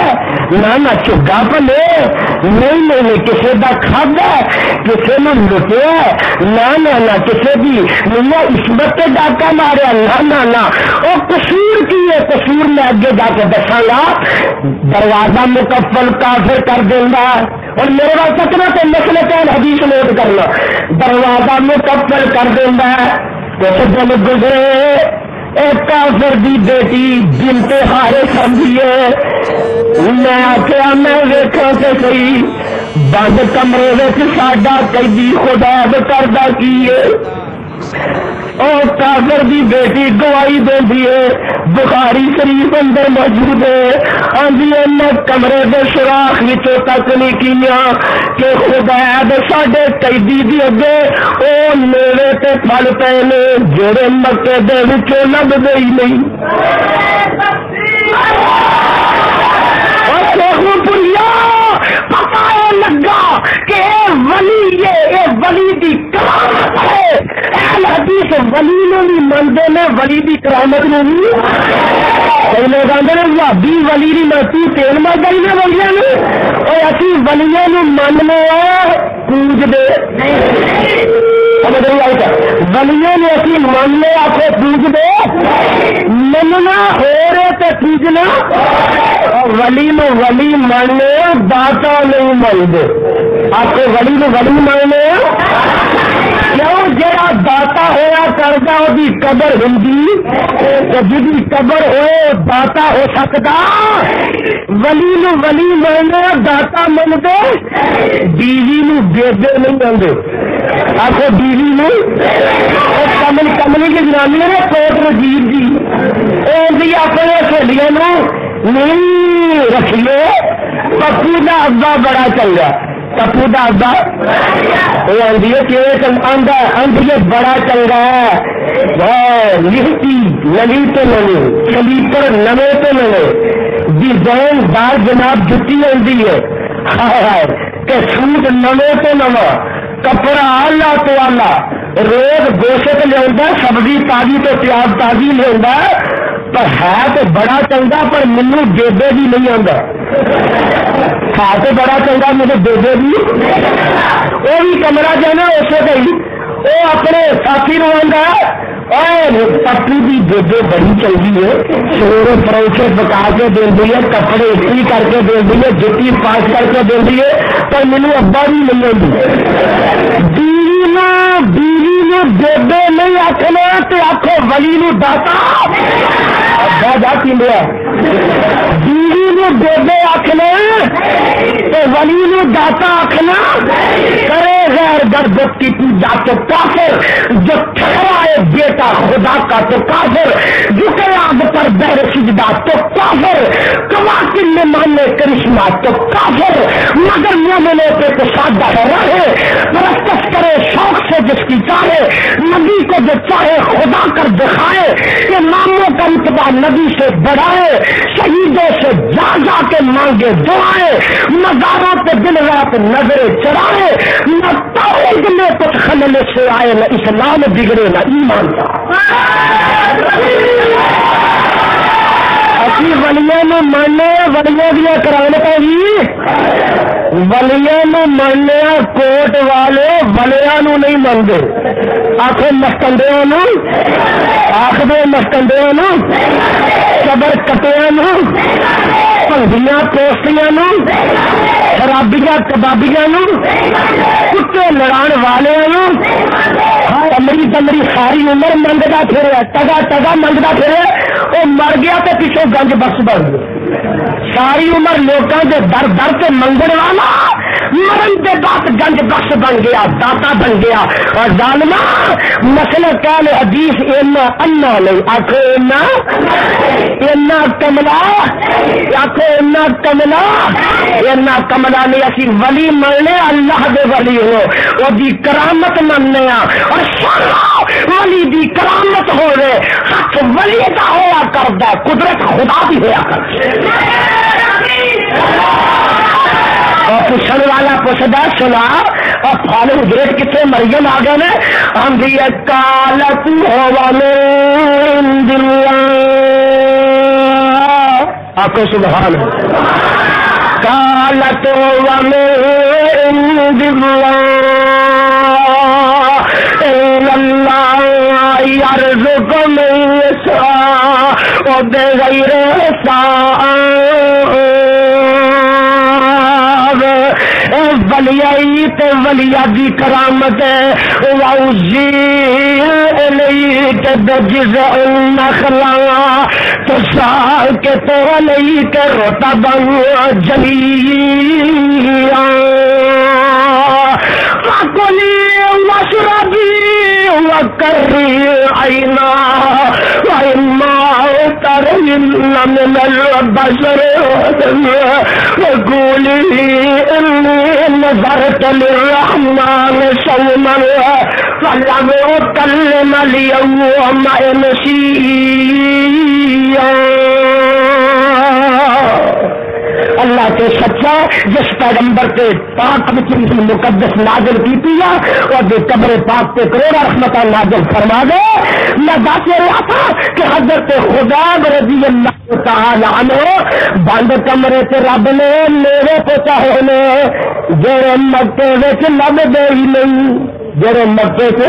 نہ چگا پلے نہیں کسی کا کھادا کسی نے لٹیا نہ کسی بھی نہیں عصمت سے ڈاکہ ماریا نہ وہ قصور کی ہے قصور میں اگے جا کے دساں گا دروازہ مکفل کافر کر دینا اور میرے بات سکنا تو مسئلہ کون حدیث نوٹ کرنا دروازہ مکفل کر دینا کچھ دن گزرے ایک کافر دی بیٹی بنت حارث سمجھیے میں آخیا میں ویکھاں تے صحیح بند کمرے وچ ساڈا قیدی خدا کردا کی ہے اور کافر دی بیٹی گواہی دیندی ہے، بخاری شریف اندر موجود ہے، آندھی میں کمرے دے سوراخ وچوں تک نہیں کیا کہ خدا دے ساڈے قیدی دی اگے او میوے تے پھل پے نے جڑے مکے دے وچوں لبدے ہی نہیں۔ پتا لگا کہ ولی ولی دی کرامت ہے، اہل حدیث ولی نو بھی منتے نے، ولی دی کرامت نو بھی۔ کئی لوگ آتے ہیں بھابی ولی نہیں منتی، تیل مرد ہی نے ولیاں نے، اور اسی ولیاں نو مننے پوجتے ولیاں نے اسی مننے آخو پوجتے، مننا ہو رہے تو پوجنا، ولی نو ولی مننے داتا نہیں منتے، آپ ولی نو ولی مننے کیوں؟ جڑا داتا ہوا کرتا وہ قبر ہوں، جی قبر ہوئے داتا ہو سکتا، ولی نو ولی مننے داتا منتے، بیوی نو بیبے نہیں منتے، آخو بیوی نو کملی کی جنانی نے کوٹ وزیر جی اپنے سہیلیاں نو نہیں رکھیے، پپو کا ابا بڑا چنگا، پپو کا ابا وہ آدھی ہے بڑا چنگا ہے، لکھتی نوی تو نوی سلیپر نوے تو نوے ڈیزائن دار جناب جتی آتی ہے کہ سوٹ نوے تو نواں، کپڑا آلہ تو آلہ، روز گوشت لیا، سبزی تازی تو پیاز تازی لیا، پر ہے تو بڑا چنگا، پر مینو بیبے بھی نہیں آتا، ہے تو بڑا چنگا مجھے بیبے بھی، وہ بھی کمرہ جانا اسے گئی، وہ اپنے ساتھی نو آتا پپو کی بیبے بڑی چنگی ہے، سورے پروچے پکا کے دینی ہے، کپڑے اتنی کر کے دینی ہے، جتی پاس کر کے دینی ہے، پر مینو ابا بھی نہیں آتی۔ بیوی نو بیبے نہیں آخنا تو آخو ولی نو داتا، ابا جا پیندیا، بیوی نو بیبے آخنا تو ولی نو داتا آخنا، کرے غیر گردت کی پوجا تو کافر، جو ٹھہرائے بیٹا خدا کا تو کافر، جھکے آگ پر بہر سجدہ تو کافر، کواکب میں ماننے کرشمہ تو کافر، مگر مومنوں پہ تو سادہ ہے رہے، پرستش کرے شوق سے جس کی چاہے، نبی کو جو چاہے خدا کر دکھائے، کہ ناموں کا رتبہ نبی سے بڑھائے، شہیدوں سے جا جا کے مانگے دعائیں، مزاروں پہ دن رات نظریں چرائے، نہ توحید میں کچھ خلل سے آئے، نہ اسلام بگڑے نہ ایمان کا۔ اسی ولیاں نو ماننے ولیاں دیا کرامت جی، ولیاں نو ماننے کوٹ والے ولیاں نو نہیں منگے، آخو مستندیاں نو، آخدے مستندیاں نو، قبر کٹیاں نو، پنگیاں پوستیاں نو، شرابیاں کبابیاں نو، کتے لڑان والے نو، کمری کمری ساری عمر منگتا پھر ٹگا ٹگا منگتا پھر وہ مر گیا تو پیچھے گنج بخش بن گیا، ساری عمر لوگوں کے در در سے منگن والا مرن کے بعد گنج بخش بن گیا، داتا بن گیا، اور ظالما مسئلہ کہل حدیث اینا انا نہیں، آخو اینا کملا، آخو اینا کملا، اینا کملا نہیں، اسی ولی مننے اللہ دے ولی ہو، وہ دی کرامت مننے اور ولی دی کرامت ہو رہے، حق ولی دا ہوا کردا، قدرت خدا بھی ہوا کردا، اور پوچھن والا پوچھدا سنا، اور فالو گریٹ کتنے مریم آ گئے نے، ہم بھی کالت ہوا من دلہ، آپ کو سبحان کالت ہوا من دلہ اللہ یرزق من یشاء بغیر حساب، ولیائی تے ولیہ دی کرامت وَأُزِّلْ إِلَيْكَ بِجِذْعِ النَّخْلَةِ تُسَاقِطُ عَلَيْكَ رُطَبًا جَنِيًّا فَكُلِي وَاشْرَبِي وقري عينا وإما ترين من البشر وقولي إني نذرت للرحمن صوما فلم أكلم اليوم إنسيا. اللہ کے سچا جس پیغمبر کے پاک کی مقدس نازل کی پیا اور جو قبر پاک پہ کروڑا رحمتہ نازل فرما دے. میں بات رہا تھا کہ حضرت خداب رضی اللہ تعالی عنہ بند کمرے سے رب نے میرے کو چاہے نے جڑے مکے وچ لب دے ہی نہیں جڑے مکے سے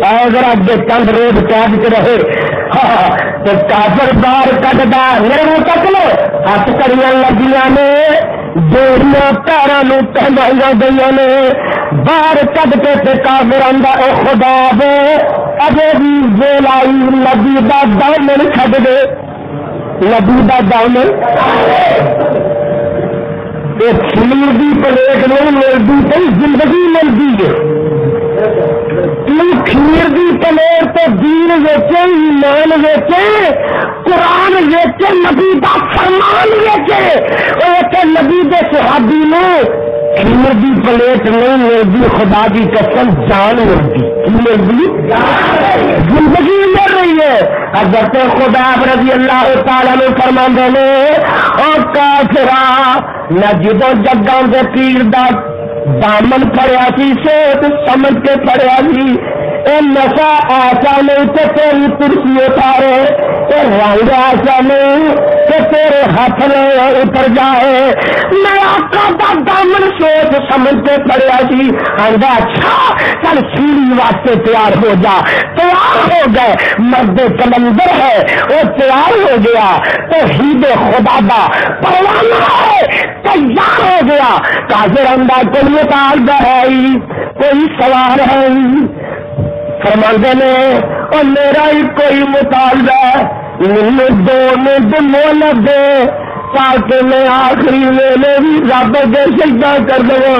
اگر اگے چند روز قید کے رہے تو کافر باہر کٹدا میرے منہ تک لو ہاتھ کڑیاں لگیاں نے جوڑیاں پیراں نوں پہنائی گئی نے باہر کٹ کے تے کافر آندا اے خدا دے اجے بھی جیل آئی نبی دا دامن چھڈ دے نبی دا دامن کھیر دی پلیٹ نہیں ملتی کئی زندگی ملتی ہے. کھیر دی پلیٹ تو دین ویچے ایمان ویچے قرآن ویچے نبی دا فرمان ویچے اور نبی دے صحابی نے کھیر دی پلیٹ نہیں ملتی خدا دی قسم جان ملتی ملتی زندگی مل رہی ہے. حضرت خدا رضی اللہ تعالیٰ نے فرماندے نے اور کافرا نہ جدو جگاں دے پیر دا دامن پڑیا سی سوچ سمجھ کے پڑیا سی اے نشا ایسا نہیں کہ تیری کرسی اتارے اے رنگ ایسا نہیں کہ تیرے ہاتھ میں اتر جائے. میں آقا دا دامن سوچ سمجھ کے پڑیا سی آندا اچھا چل سیڑھی واسطے تیار ہو جا. تیار ہو گئے مرد کلندر ہے وہ تیار ہو گیا تو ہید خدا دا پروانہ ہے تیار ہو گیا. کافر آندا کوئی مطالبہ ہے کوئی سوال ہے فرماندے نے اور میرا ہی کوئی مطالبہ ہے مجھے 2 منٹ مہلت دے تاکہ میں آخری ویلے بھی رب کے سجدہ کر دوں.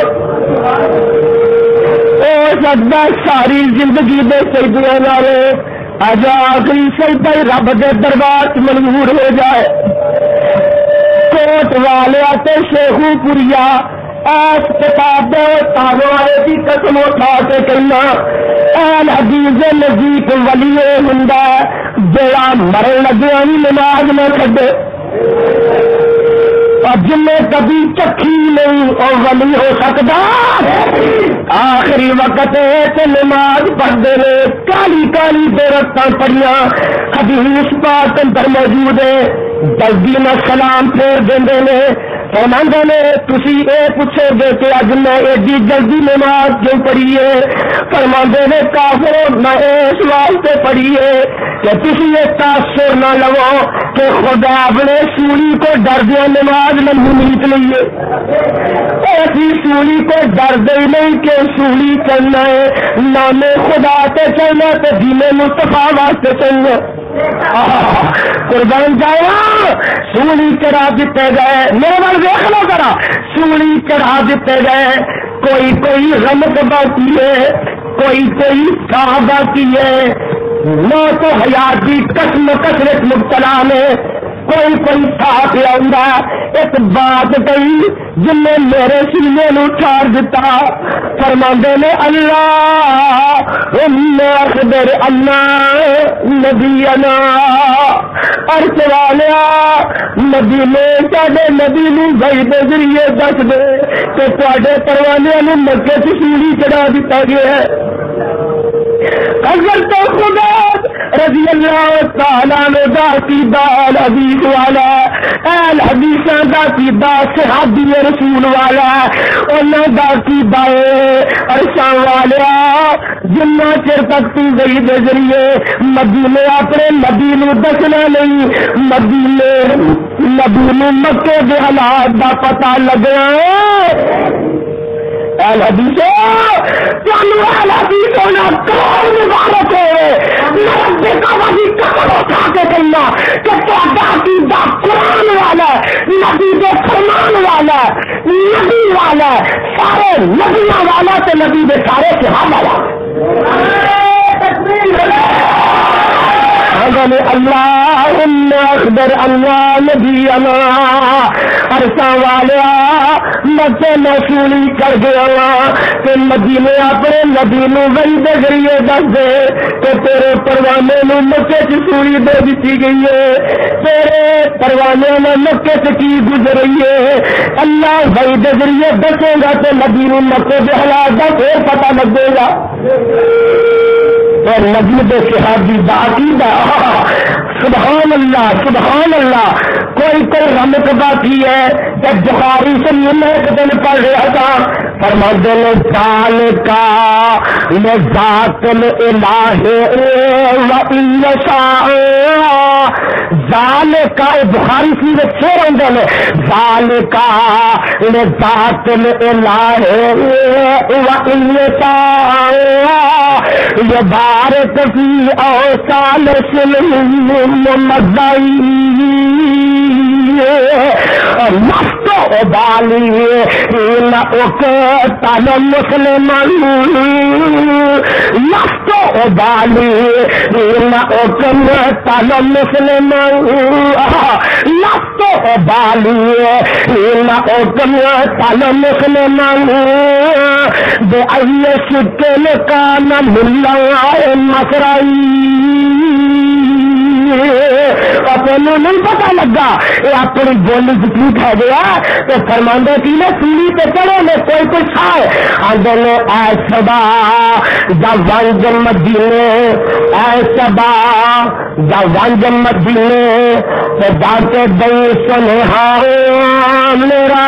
ہو سکتا ساری زندگی دے سجدے والے اج آخری سجدہ ہی رب کے دربار منظور ہو جائے. کوٹ والے تے شیخو پوریا ایس کتاب دے تانوں والے کی قسم اٹھا کے کہنا اہل حدیث نزدیک ولی ہوندا جڑا مرن لگیا بھی نماز نہ چھڈے اور جن کبھی چکھی نہیں اور ولی ہو سکتا آخری وقت ہے نماز پڑھتے ہیں کالی کالی بے رتاں پڑیاں حدیث پاک اندر موجود ہے جلدی میں سلام پھیر دے فرماندے نے تسی اے پوچھو گے کہ اج میں ایڈی جلدی نماز کیوں پڑھی ہے. فرماندے نے کافر میں اس واسطے پڑھی ہے کہ تسی یہ تاثر نہ لو کہ خدا اپنے سولی کو ڈر دیا نماز میں نیت لیے ایسی سولی کو ڈر دے نہیں کہ سولی چلنا ہے نام خدا تے چلنا تو دین مصطفیٰ واسطے چلنا. قربان جاؤ سولی چڑھا دیتے گئے میرے بال دیکھ لو ذرا سولی چڑھا دیتے گئے کوئی کوئی رمت باقی ہے کوئی کوئی کہاں باقی ہے موت و حیات کی قسم کثرت مبتلا میں کوئی کوئی ساتھ آؤں ایک بات کہی جن نے میرے سینے نو ٹھار دیتا فرماندے نے اللہ اخبر اللہ نبینا عرش والیا نبی نے ساڈے نبی نو بھائی دے ذریعے دس دے کہ تواڈے پروانیاں نو مکے تے سیڑھی چڑھا دتا گیا ہے. حضرت خدا رضی اللہ تعالیٰ نے دا عقیدہ الحدیث والا اہل حدیثاں دا عقیدہ صحابی رسول والا انہاں دا عقیدہ عرشاں والا جنہ چر تک تی گئی دے ذریعے مدینے اپنے نبی نو دسنا نہیں مدینے نبی نو مکے دے حالات دا پتہ لگنا اہل حدیث اہل حدیث ہونا کون مبارک ہے رب کا ولی قبر اٹھا کے کہنا کہ تہاڈا عقیدہ قرآن والا نبی دے فرمان والا نبی والا سارے نبیاں والا تے نبی دے سارے صحابہ والا. نے اللہم اخبر اللہ نبینا عرصہ والیا مجھے موصولی کر گیا کہ مدینے اپنے نبی نو وحی دے ذریعے دس دے کہ تیرے پروانے نو مکے چ سوری دے دیتی گئی ہے، تیرے پروانے نے مکے سے کی گزری ہے، اللہ وحی دے ذریعے دسے گا تو نبی نو مکے دے حالات دا پھر پتہ لگے گا۔ اور نبی دے صحابی دا عقیدہ سبحان اللہ سبحان اللہ، کوئی رمق باقی ہے جب بخاری سے میں ایک دن پڑھ رہا تھا فرماتے ہیں سال کا ذات الہ و ذال کا بخاری سی میں چھ رہتے ہیں ذال کا ذات الہ و یہ بارک فی اوصال سلم مزائی مستو ابالی تال مسلم مستو ابالی تال مسلم مستو ابالی تال مسلم بے شکل کا نہ ملا مسرائی اپنے نہیں پتا لگا یہ اپنی بولی جتنی کھا گیا تو فرماندے کی نا سیڑھی پہ چڑھے میں کوئی کچھ آئے آدھے نے اے صبا جب ونج مدینے اے صبا جب ونج مدینے تو جا کے دئی سنہا میرا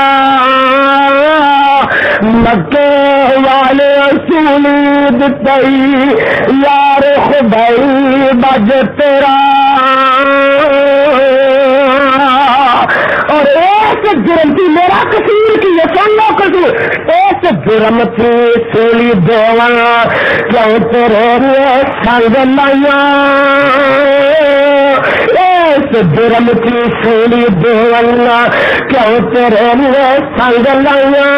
مکے والے سولی دتائی یار خدائی بج تیرا اور ایک جرم تھی میرا قصور کی یہ سن لو قصور ایک جرم تھی سولی دیوانا کیوں تیرے سنگ لائیا ایک جرم تھی سولی دیوانا کیوں تیرے سنگ لائیا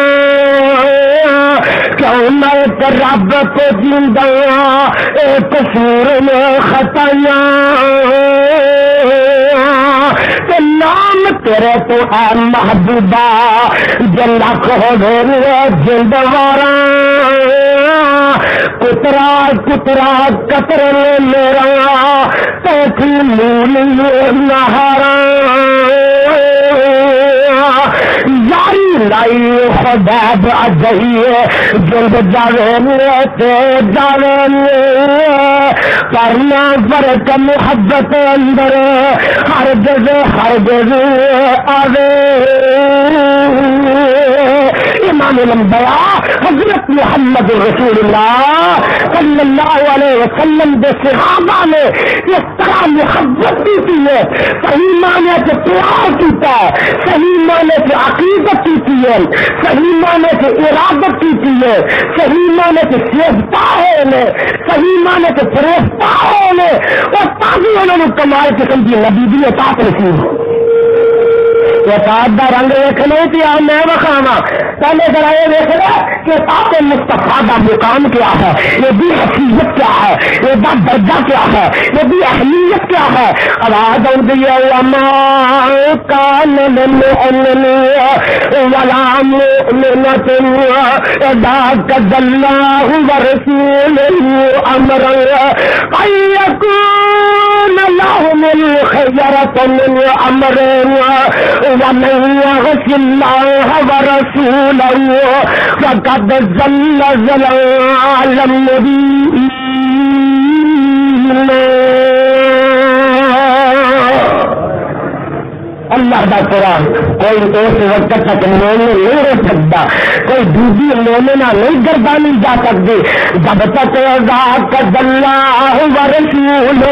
کیوں میں رب کو جیندہ ایک قصور میں خطایا کہ نام تیرے تو اے محبوبہ جلا کھو دے جلدوارا کترا کترا قطر میرا تیکھی مولی نہارا یاری لائی خداب اجہیے جلد جاوے میرے جاوے کرنا برک محبت اندر ہر جگہ آوے امام الانبیاء حضرت محمد رسول اللہ صلی اللہ علیہ وسلم کے صحابہ نے اس طرح محبت کی ہے، صحیح معنی سے پیار کیتا ہے، صحیح معنی سے عقیدت کی ہے، صحیح معنی سے ارادت کی ہے، صحیح معنی سے سیفتا ہے انہیں، صحیح معنی سے فریفتا ہے انہیں، اور تاکہ انہوں نے کمال قسم کی نبی بھی اطاعت نصیب ہو۔ اطاعت دا رنگ دیکھنے پیا میں وکھاوا پہلے ذرا یہ دیکھنا کہ اطاعت مصطفیٰ دا مقام کیا ہے، یہ بھی حیثیت کیا ہے، یہ دا درجہ کیا ہے، یہ بھی اہمیت کیا ہے۔ آواز آتی ہے وما کان للمؤمن ولا مؤمنۃ اذا قضى الله ورسوله امرا ان يكون لهم الخيرة من امرهم ومن يعص الله ورسوله فقد ضل ضلالا مبينا۔ اللہ دا قرآن کوئی اس وقت تک مومن نہیں رہ سکتا، کوئی دوسری مومنہ نہیں گردانی جا سکتی جب تک ذاک اللہ ورسولہ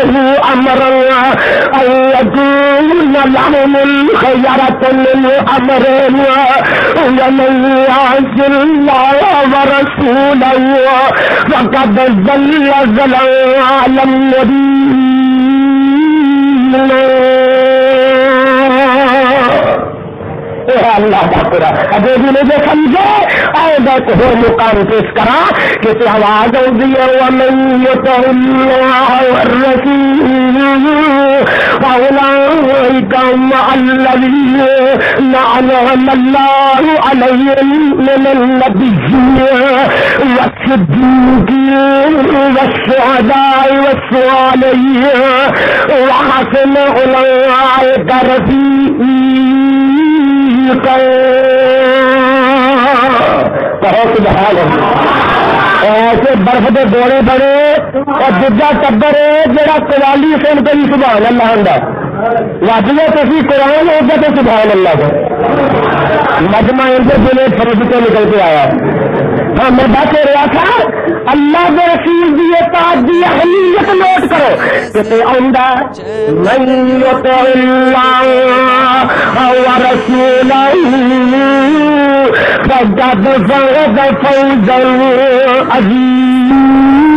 امرا ان یکون لهم الخیرۃ من امرہم ومن یعص اللہ ورسولہ فقد ضل ضلالا مبینا۔ یہ ہے اللہ کا قرآن. ابھی بھی مجھے سمجھے آئے ایک اور مقام پیش کرا کہ آواز ہوگی ومن یطع اللہ والرسول فاولئک مع الذین انعم اللہ علیہم من النبیین والصدیقین والشہداء والصالحین وحسن اولئک رفیقا. سبحان اللہ. ایسے برف کے گوڑے بڑے اور دوجا ٹبر ہے جڑا قوالی سن کے سبحان اللہ ہوں واجب تھی قرآن ہو گیا تو سبحان اللہ کا مجمع دل فرض کے نکل کے آیا. ہاں میں بات کر رہا تھا اللہ کے رسول کی اطاعت کی اہمیت نوٹ کرو کہ آندا من یطع اللہ ورسولہ فقد فاز فوزا عظیما.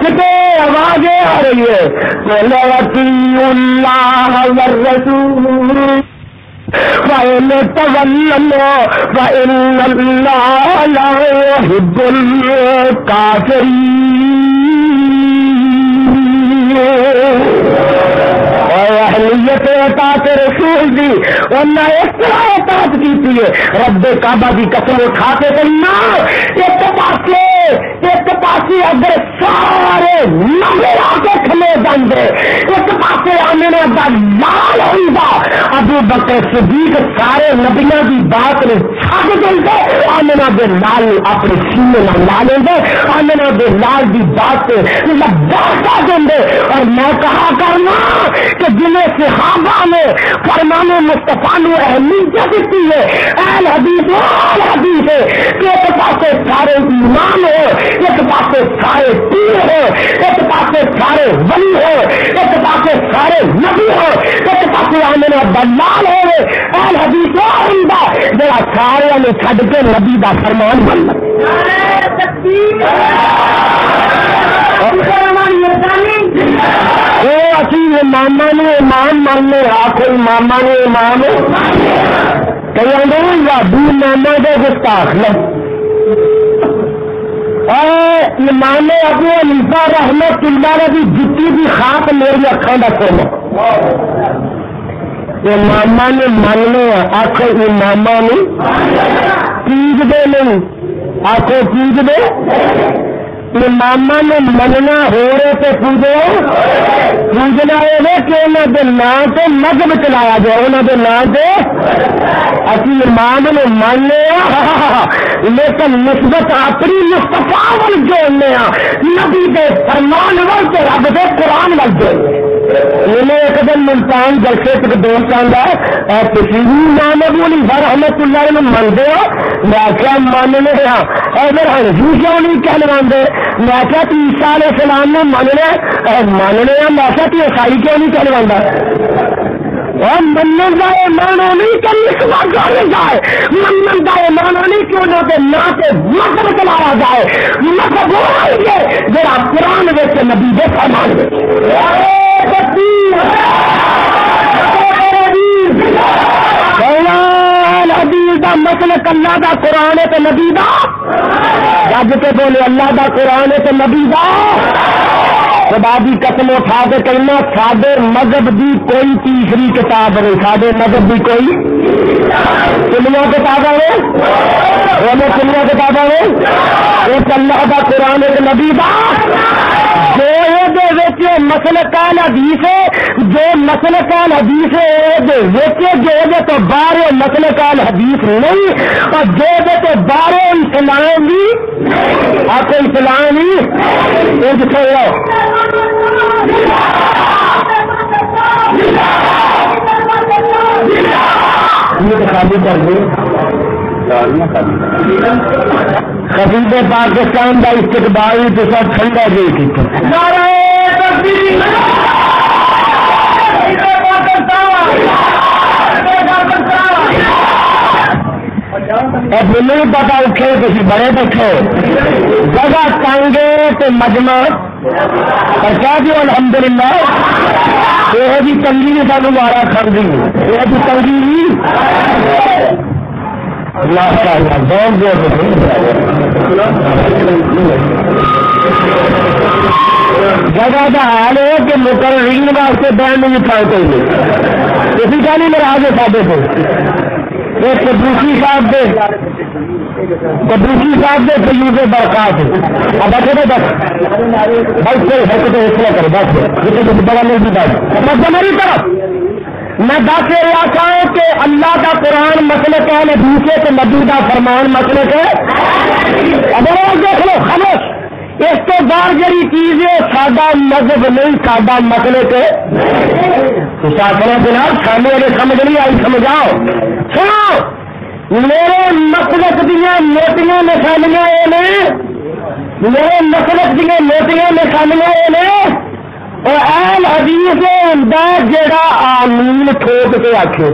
کتنے آوازیں آ رہی ہے قل اطیعوا اللہ والرسول فإن تولوا فإن الله لا يحب الكافرين. اہلیت اطاعت رسول دی انہیں اس طرح اطاعت کی ہے رب کعبہ کی قسم اٹھا کے کرنا. ایک پاسے اگر سارے نمے آ کے کھلے جاندے ایک پاسے آمنا دا لال ہوگا ابو بکر صدیق سارے نبیاں کی بات نے چھڈ دے آمنا دے لال اپنے سینے نہ لا لیں آمنا دے لال کی بات لباسا دیں. اور میں کہا کرنا کہ جنہیں صحابہ نے فرمان مصطفیٰ نے اہمیت دیتی ہے اہل حدیث ہے کہ ایک پاسے سارے ایمان ہو ایک پاسے سارے پیر ہو ایک پاسے سارے ولی ہو ایک پاسے سارے نبی ہو ایک پاسے آمنا دلال ہو اہل حدیث ہوندا جڑا سارے نے چھڈ کے نبی دا فرمان من ماما نے امام ماننے آخر ماما نے امام کہیں یا دو ماما دے گستاخ لو امام ابو حنیفہ رحمۃ اللہ علیہ کی جتی کی خاک میری اکھاں دا سونا ماما نے ماننے آخر اماما نے چیز دے نہیں آخر چیز دے ماما نے مننا ہو رہے تو پوجنا یہ کہ انہوں کے نام سے مذہب چلایا جائے انہوں کے نام سے اسی امام نے ماننے لیکن نسبت اپنی مصطفیٰ ول جوڑنے نبی کے فرمان ول کے رب کے قرآن ول جوڑنے. انہیں ایک دن ملتان جلسے ایک دوست آتا پچھلی امام ابو حنیفہ رحمۃ اللہ علیہ منتے ہو میں کیا ماننے ہاں اگر حنفی کیوں نہیں کہلواندے میں کیا تو عیسیٰ علیہ السلام نے ماننے ہاں میں کیا تو عیسائی کیوں نہیں کہلواندا منن کا یہ مانا نہیں کہ نسبت جانے جائے منن کا یہ مانا نہیں کہ انہوں کے نہ سے مذہب چلایا جائے مذہب وہ ہے جڑا قرآن وچ نبی دے فرمان حدیث دا مسلک اللہ دا قرآن ہے تو نبی دا جب کے بولے اللہ دا قرآن ہے تو نبی دا خدا دی قسم اٹھا کے کہنا ساڈے مذہب دی کوئی تیسری کتاب نہیں ساڈے مذہب دی کوئی کنیاں کتاباں نے کنیاں کتاباں نے ایک اللہ دا قرآن ایک نبی دا جو مسلک الحدیث ہے جو مسلک الحدیث ہے جو تو باہر مسلک الحدیث نہیں اور جو تو باہر اسلام بھی آپ کو اسلام ہی ایک چھوڑو خطیب پاکستان کا استقبال تو سب ٹھنڈا دے کی نہیں پتا اٹھے کسی بڑے بیٹھے جگہ تنگے تو مجمع پر کیا جو الحمدللہ یہ بھی تنگی نہیں سانو مارا کر دی یہ بھی تنگی نہیں جگہ کا حال ہے کہ مقررین واسطے بہن میں تھان کوئی نہیں اسی کا نہیں ناراض ہے سارے کو قدوسی صاحب دے تیوب برکات اب بچے تو بس کوئی حرکت فیصلہ کرے بس بڑا نہیں بات میری طرف میں دس رہا تھا کہ اللہ کا قرآن مسلک ہے نبی کے نبی کا فرمان مسلک ہے اب دیکھ لو خاموش اس تو باہر جڑی چیز ہے سادہ مذہب نہیں سادہ مسلک ہے جناب سامنے والے سمجھ نہیں آئی سمجھاؤ سنو میرے مسلک دیا موٹیاں نشانیاں یہ نے میرے مسلک دیا موٹیاں نشانیاں یہ نے اور اہل حدیث ہوندا جڑا آمین ٹھوک کے آکھے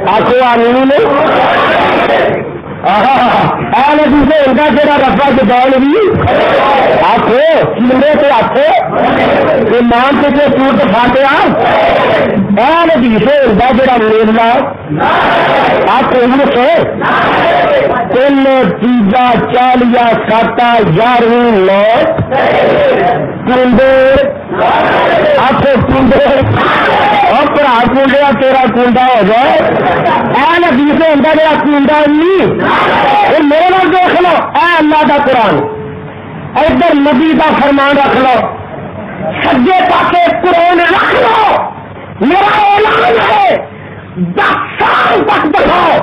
آکھو آمین اہل حدیث ہوندا جڑا رفع جبال بھی آکھو سینے تے آکھو ایمان تے سورۃ فاتحہ اہل حدیث ہوندا جڑا میرا آکھو ان سے تین تیجا چالیا ساتا یارویں لو کنڈے آخو کنڈے اور پڑا کنڈیا تیرا کنڈا ہو جائے اہل حدیث ہوندا جڑا کنڈا نہیں یہ میرے نال دیکھ لو اے اللہ دا قرآن ادھر نبی دا فرمان رکھ لو سجے پاسے قرآن رکھ لو میرا اعلان ہے 10 سال تک دکھاؤ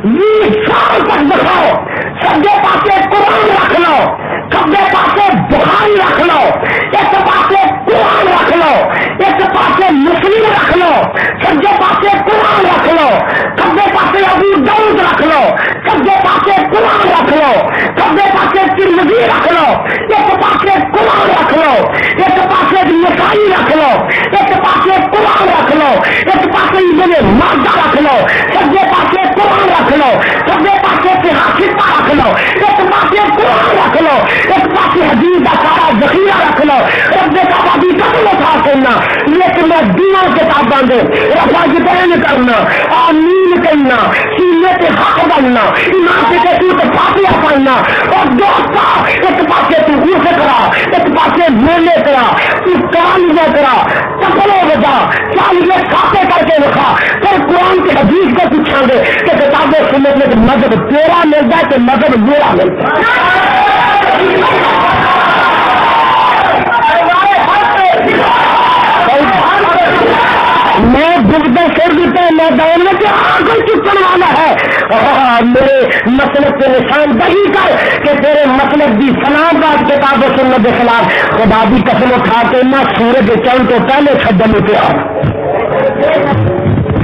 20 سال تک دکھاؤ سجے پاسے قرآن رکھ لو کبے پاسے بخاری رکھ لو ایک پاسے قرآن رکھ لو ایک پاسے مسلم رکھ لو سجے پاسے قرآن رکھ لو کبے پاسے ابو داؤد رکھ لو سجے پاسے قرآن رکھ لو کبے پاسے ترمذی رکھ لو ایک پاسے قرآن رکھ لو ایک پاسے نسائی رکھ لو ایک پاسے قرآن رکھ لو ایک پاسے ابن ماجہ رکھ لو سجے پاسے قرآن رکھ لو کبے پاسے صحیفہ رکھ لو ایک پاسے قرآن رکھ لو ایک پاس حدیث کا سارا ذخیرہ رکھ لو رب کا بھی قتل اٹھا کرنا لیکن میں دنیا کتاباں دے رفع جبین کرنا آمین کہنا سینے تے حق بننا ایمان سے سورۃ فاتحہ پڑھنا اور دوستا ایک پاسے تو غوث کرا ایک پاسے میلے کرا تو کالیاں کرا چپلوں بجا چالیے کھاتے کر کے رکھا پھر قرآن کے حدیث کو پوچھیں گے کہ کتاب و سنت میں مذہب تیرا ملتا ہے کہ مذہب میرا ملتا ہے میں بغدہ چھوڑ دیتا ہوں میدان میں کہ کوئی چکن والا ہے میرے مسلک کے نشان دہی کر کہ تیرے مسلک دی سلام بات کتاب و سنت کے خلاف خدا بھی قسم اٹھا کے میں سورج چند تو پہلے چھڈن پہ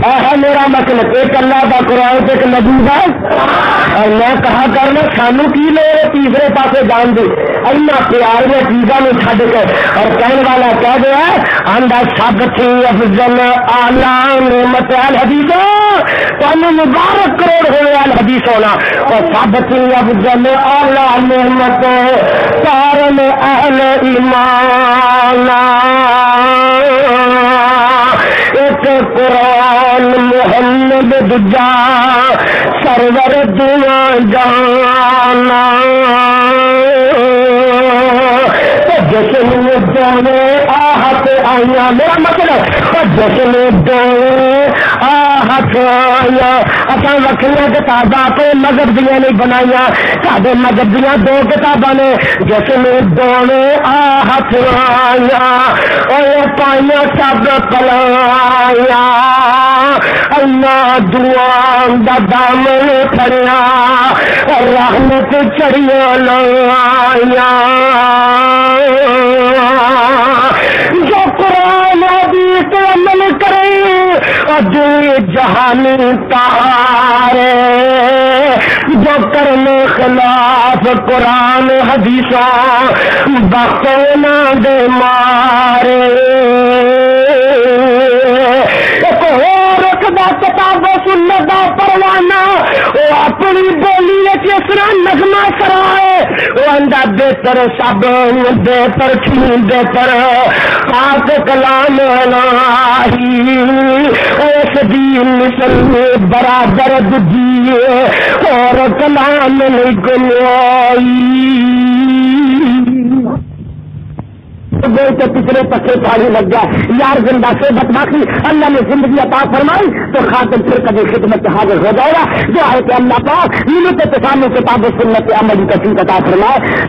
ہے میرا مسلک ایک اللہ کا قرآن ایک نبی کا اور میں کہا کرنا سانو کی لے تیسرے پاسے جان دے اینا پیار میں چیزاں میں چھڈ کے اور کہنے والا کہہ دیا آندا سب تھی افضل اعلی نعمت الحدیث تمہیں مبارک کروڑ ہوئے الحدیث ہونا اور سب تھی افضل اعلی نعمت سارن اہل ایمان ایک قرآن محمد دجا سرور دنیا جانا جشن دونے آہت آئیا میرا مطلب جشن دونے آہت آئیا اصل وکھریاں کتاباں کوئی مذہب دیا نہیں بنایا سارے مذہب دیا 2 کتاباں نے جشن دونے آہت آئیا اور پائیا سب پلایا اللہ دعا دا دامن کھڑیا رحمت چڑیا لایا جو قرآن حدیث عمل کرے جو جہانی تارے جو کرنے خلاف قرآن حدیثوں بخونا دے مارے ایک اور رکھدا کتاب و سنت دا پروانہ وہ اپنی بولی اس طرح نغمہ سرائے وہ وندہ بہتر سب بہتر تھی بہتر پاک کلام الہی اس دین مثل برابر دیے اور کلام گنوائی تو پچھلے پکے پھاڑی لگ گیا یار زندہ سے بتباقی اللہ نے زندگی عطا فرمائی تو خاتم پھر کبھی خدمت حاضر ہو جائے گا جو ہے کہ اللہ پاک نیلت تصامل کتاب و سنت عملی کا عطا فرمائے.